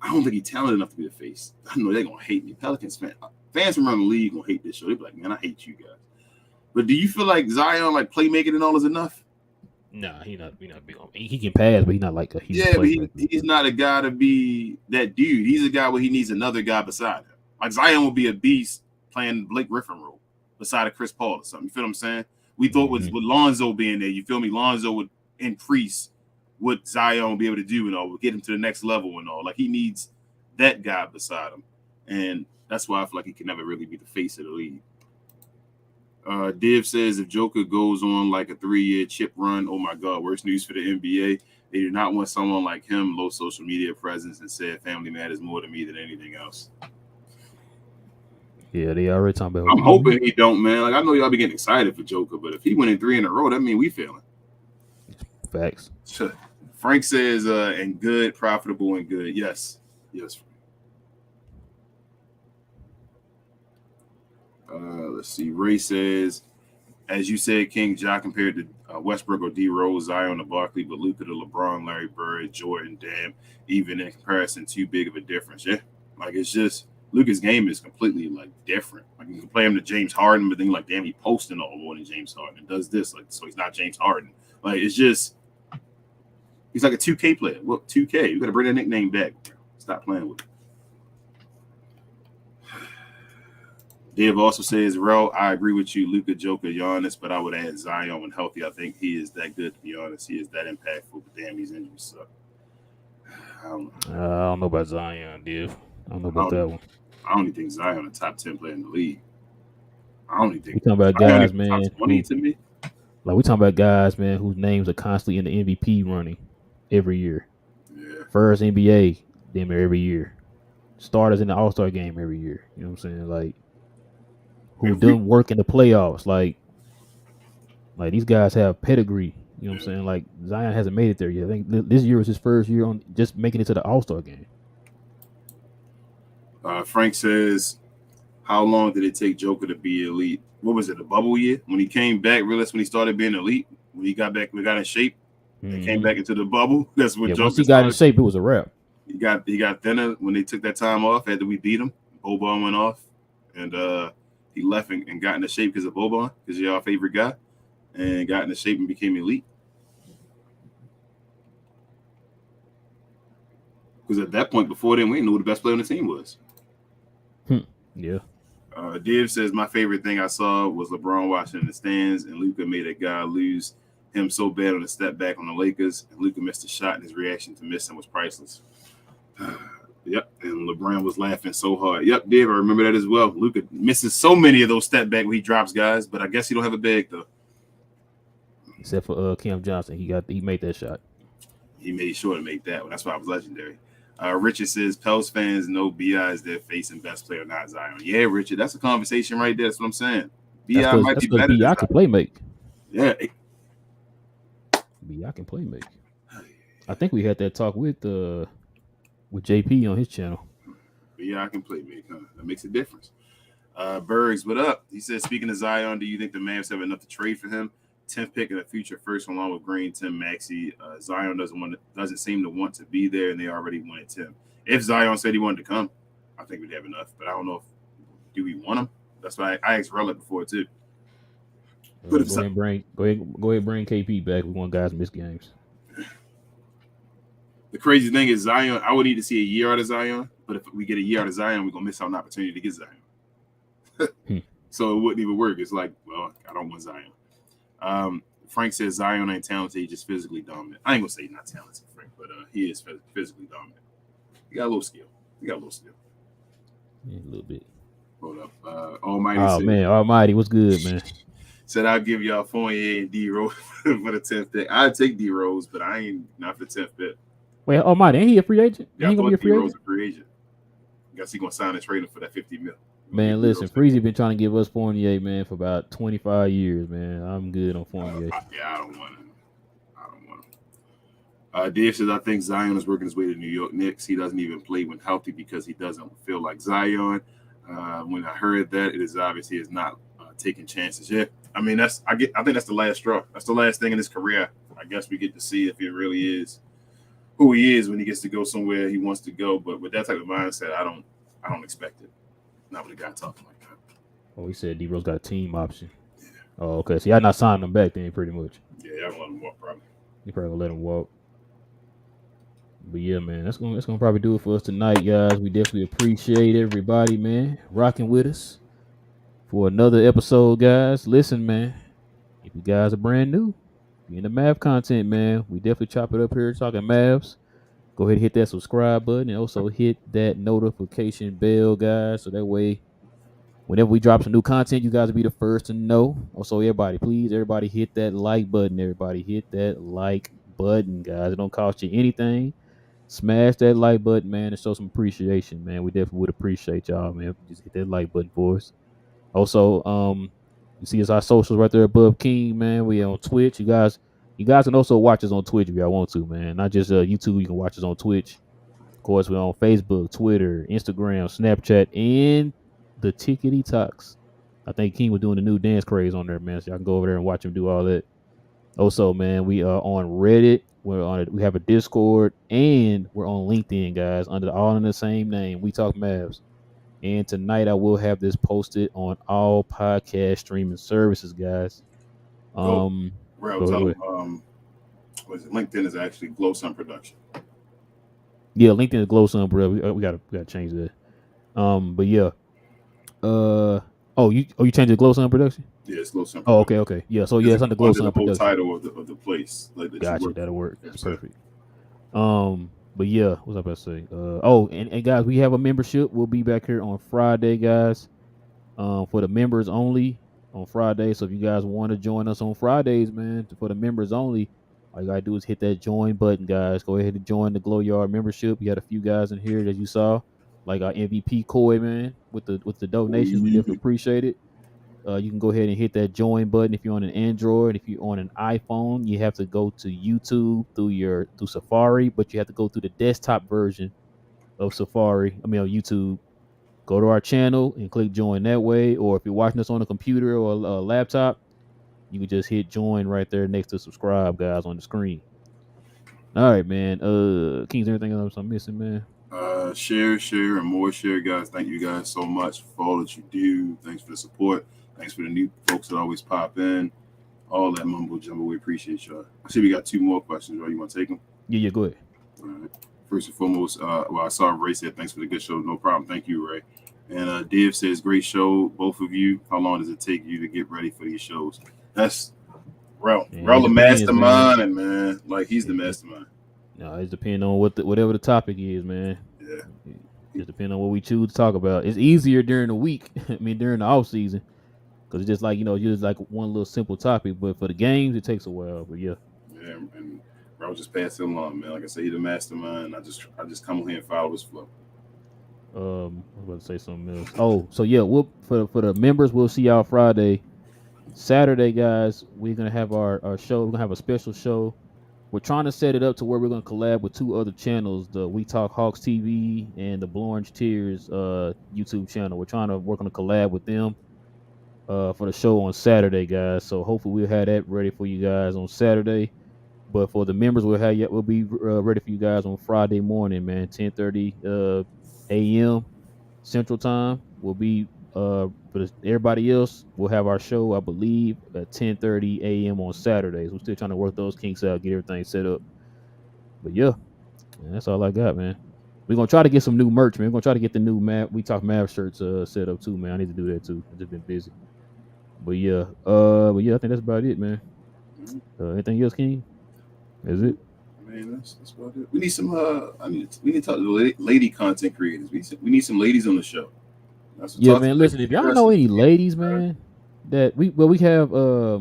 I don't think he's talented enough to be the face. I know they're gonna hate me. Pelicans fans from around the league gonna hate this show. They're like, man, I hate you guys. But do you feel like Zion, like playmaking and all, is enough? Nah, he not big on. He can pass, but he's not like a huge Yeah, playmaker. but he's not a guy to be that dude. He's a guy where he needs another guy beside him. Like Zion will be a beast playing Blake Griffin role beside of Chris Paul or something. You feel what I'm saying? We thought with Lonzo being there, you feel me? Lonzo would increase what Zion will be able to do and all, would get him to the next level and all. Like he needs that guy beside him. And that's why I feel like he can never really be the face of the league. Div says if Joker goes on like a 3-year chip run, oh my God, worst news for the NBA. They do not want someone like him, low social media presence, and said family matters more to me than anything else. Yeah, they already talking about. I'm hoping he don't, man. Like I know y'all be getting excited for Joker, but if he went in 3 in a row, that mean we failing. Facts. Frank says, and good, profitable, and good. Yes. Let's see. Ray says, as you said, King Ja compared to Westbrook or D Rose, Zion to Barkley, but Luka to LeBron, Larry Bird, Jordan, damn, even in comparison, too big of a difference. Yeah, like it's just Luka's game is completely like different. Like you can play him to James Harden, but then like damn, he posting all more than James Harden and does this like so he's not James Harden. Like it's just he's like a 2K player. Well, 2K, you got to bring that nickname back. Stop playing with it. Dave also says, Rel, I agree with you, Luka, Joker, Giannis, but I would add Zion when healthy. I think he is that good, to be honest. He is that impactful, but damn, these injuries suck. I don't know about Zion, Dave. I don't know about that one. I don't even think Zion a top 10 player in the league. I don't even think. We talking about guys, man. Top 20 to me. Like we talking about guys, man, whose names are constantly in the MVP running every year. Yeah. First NBA, damn every year. Starters in the All-Star game every year. You know what I'm saying? Like who done work in the playoffs. Like these guys have pedigree. You know what I'm saying? Like Zion hasn't made it there yet. I think this year was his first year on just making it to the All-Star game. Frank says, how long did it take Joker to be elite? What was it, a bubble year? When he came back, realized when he started being elite, when he got back, we got in shape, and came back into the bubble. That's when Joker once he got in shape, it was a wrap. He got thinner when they took that time off after we beat him. Boban went off, and he left and got into shape because of Boban, because he's our favorite guy, and got into shape and became elite. Because at that point, before then, we didn't know who the best player on the team was. Yeah. Div says, my favorite thing I saw was LeBron watching in the stands, and Luka made a guy lose him so bad on the step back on the Lakers, and Luka missed a shot, and his reaction to miss him was priceless. Yep, and LeBron was laughing so hard. Yep, Div, I remember that as well. Luka misses so many of those step back when he drops guys, but I guess he don't have a bag, though. Except for Cam Johnson. He made that shot. He made sure to make that one. That's why I was legendary. Richard says, Pels fans know B.I. is their face and best player, not Zion. Yeah, Richard, that's a conversation right there. That's what I'm saying. B.I. might be better. B.I. can play make. Yeah. B.I. can play make. I think we had that talk with JP on his channel. B.I. can play make, huh? That makes a difference. Bergs, what up? He says, speaking of Zion, do you think the Mavs have enough to trade for him? 10th pick in the future first, along with Green, Tim, Maxey. Zion doesn't seem to want to be there, and they already wanted Tim. If Zion said he wanted to come, I think we'd have enough. But I don't know if do we want him. That's why I asked Relic before too. Go ahead, bring KP back. We want guys to miss games. The crazy thing is Zion. I would need to see a year out of Zion, but if we get a year out of Zion, we're gonna miss out on an opportunity to get Zion. So it wouldn't even work. It's like, well, I don't want Zion. Frank says Zion ain't talented, he's just physically dominant. I ain't gonna say he's not talented, Frank, but he is physically dominant. He got a little skill. Yeah, a little bit. Hold up. Almighty. Oh said, man, Almighty, what's good, man? Said I'll give y'all Fournier and D Rose for the 10th pick. I'd take D Rose, but I ain't not for the 10th pick. Wait, Almighty, ain't he a free agent? Yeah, ain't he gonna be a free agent? Guess he gonna sign and trade him for that $50 million. Man, listen, Freezy been trying to give us Fournier, man, for about 25 years, man. I'm good on Fournier. I don't want him. Dave says, I think Zion is working his way to New York Knicks. He doesn't even play when healthy because he doesn't feel like Zion. When I heard that, it is obvious he is not taking chances yet. I mean, I think that's the last straw. That's the last thing in his career. I guess we get to see if he really is who he is when he gets to go somewhere he wants to go. But with that type of mindset, I don't expect it. Not with a guy talking like that. Oh, he said D Rose got a team option. Oh, okay. So y'all not signing him back then, pretty much. Yeah, y'all gonna let him walk probably. You probably gonna let him walk. But yeah, man, that's gonna probably do it for us tonight, guys. We definitely appreciate everybody, man, rocking with us for another episode, guys. Listen, man, if you guys are brand new, you in the Mav content, man, we definitely chop it up here talking Mavs. Go ahead and hit that subscribe button and also hit that notification bell, guys, so that way whenever we drop some new content, you guys will be the first to know. Also, everybody, please, everybody hit that like button. Everybody hit that like button, guys. It don't cost you anything. Smash that like button, man, and show some appreciation, man. We definitely would appreciate y'all, man. Just hit that like button for us. Also, you see us our socials right there above King, man. We on Twitch. You guys can also watch us on Twitch if y'all want to, man. Not just YouTube. You can watch us on Twitch. Of course, we're on Facebook, Twitter, Instagram, Snapchat, and the Tickety Talks. I think King was doing the new dance craze on there, man. So y'all can go over there and watch him do all that. Also, man, we are on Reddit. We have a Discord, and we're on LinkedIn, guys, all in the same name. We Talk Mavs. And tonight I will have this posted on all podcast streaming services, guys. Go, Um, Rel, go ahead, tell go him. ahead. What is it? LinkedIn is actually Glow Sun Production. Yeah, LinkedIn is Glow Sun, bro. We gotta change that. But yeah. You changed the Glow Sun Production? Yeah, it's Glow Sun Oh, Production. okay. Yeah, so yeah, it's under Glow Under the Sun whole Production. title of the place like that you Gotcha, work that'll for. work. You know That's what I'm saying? perfect. But yeah, what was I about to say? And guys, we have a membership. We'll be back here on Friday, guys. For the members only on Friday. So if you guys want to join us on Fridays, man, for the members only, all you gotta do is hit that join button, guys. Go ahead and join the Glow Yard membership. We had a few guys in here that you saw, like our MVP Koi, man, with the donations. We definitely appreciate it. You can go ahead and hit that join button if you're on an Android. If you're on an iPhone, you have to go to YouTube through Safari, but you have to go through the desktop version of Safari. I mean, on YouTube. Go to our channel and click join that way. Or if you're watching us on a computer or a laptop, you can just hit join right there next to subscribe, guys, on the screen. All right, man. Kings, anything else I'm missing, man? Share, and more share, guys. Thank you guys so much for all that you do. Thanks for the support. Thanks for the new folks that always pop in. All that mumbo jumbo. We appreciate y'all. I see we got two more questions, right? You want to take them? Yeah, go ahead. All right. First and foremost, I saw Ray said thanks for the good show. No problem. Thank you, Ray. And Div says great show, both of you. How long does it take you to get ready for these shows? That's Rel the mastermind, man. Like he's the mastermind. No, it's depending on whatever the topic is, man. Yeah. Just depending on what we choose to talk about. It's easier during the week. I mean, during the off season, because it's just like you're just like one little simple topic. But for the games, it takes a while. But yeah. Yeah, and Rel just passed it along, man. Like I said, he's the mastermind. I just come here and follow his flow. I was about to say something else. Oh, so yeah, for the members, we'll see y'all Friday. Saturday, guys, we're gonna have our show. We're gonna have a special show. We're trying to set it up to where we're gonna collab with two other channels, the We Talk Hawks TV and the Blue Orange Tears YouTube channel. We're trying to work on a collab with them for the show on Saturday, guys. So hopefully we'll have that ready for you guys on Saturday. But for the members, we'll be ready for you guys on Friday morning, man, 10:30 a.m. Central Time. Will be but everybody else will have our show, I believe, at 10:30 a.m. on Saturdays. We're still trying to work those kinks out, get everything set up. But yeah, man, that's all I got, man. We're gonna try to get some new merch, man. We're gonna try to get the new We Talk Mav shirts set up too, man. I need to do that too. I've just been busy. But yeah, I think that's about it, man. Anything else, King? Is it? Man, that's about it. We need some. We need to talk to the lady content creators. We need some ladies on the show. Yeah, man. Listen, if y'all know any ladies, man, that we have. Why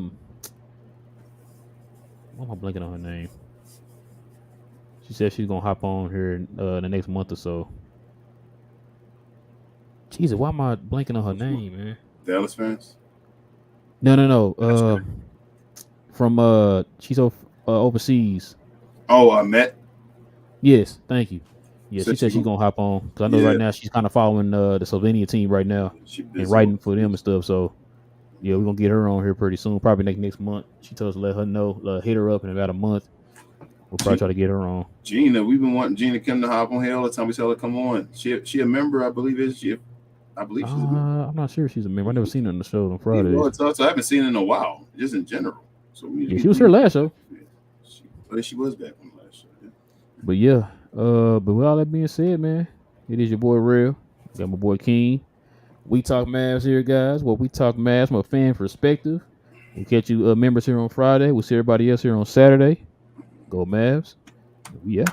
am I blanking on her name? She said she's gonna hop on here in the next month or so. Jesus, why am I blanking on her name, man? Dallas fans? No. From she's overseas. Oh, Matt. Yes, thank you. Yeah, she said she's gonna hop on because I know right now she's kind of following the Slovenia team right now and writing for them and stuff. So Yeah, we're gonna get her on here pretty soon, probably next month. She told us to let her know, hit her up in about a month. We'll probably try to get her on. Gina, we've been wanting Gina to come to hop on here all the time. We tell her come on. She a member, I believe. I believe she's a member. I'm not sure if she's a member. I never seen her on the show on Yeah, Fridays. so I haven't seen her in a while, just in general. So she was here last show. She was back on last show. Yeah. But yeah, but with all that being said, man, it is your boy Real. Got my boy King. We talk Mavs here, guys. Well, we talk Mavs from a fan perspective. We'll catch you members here on Friday. We'll see everybody else here on Saturday. Go Mavs. We out.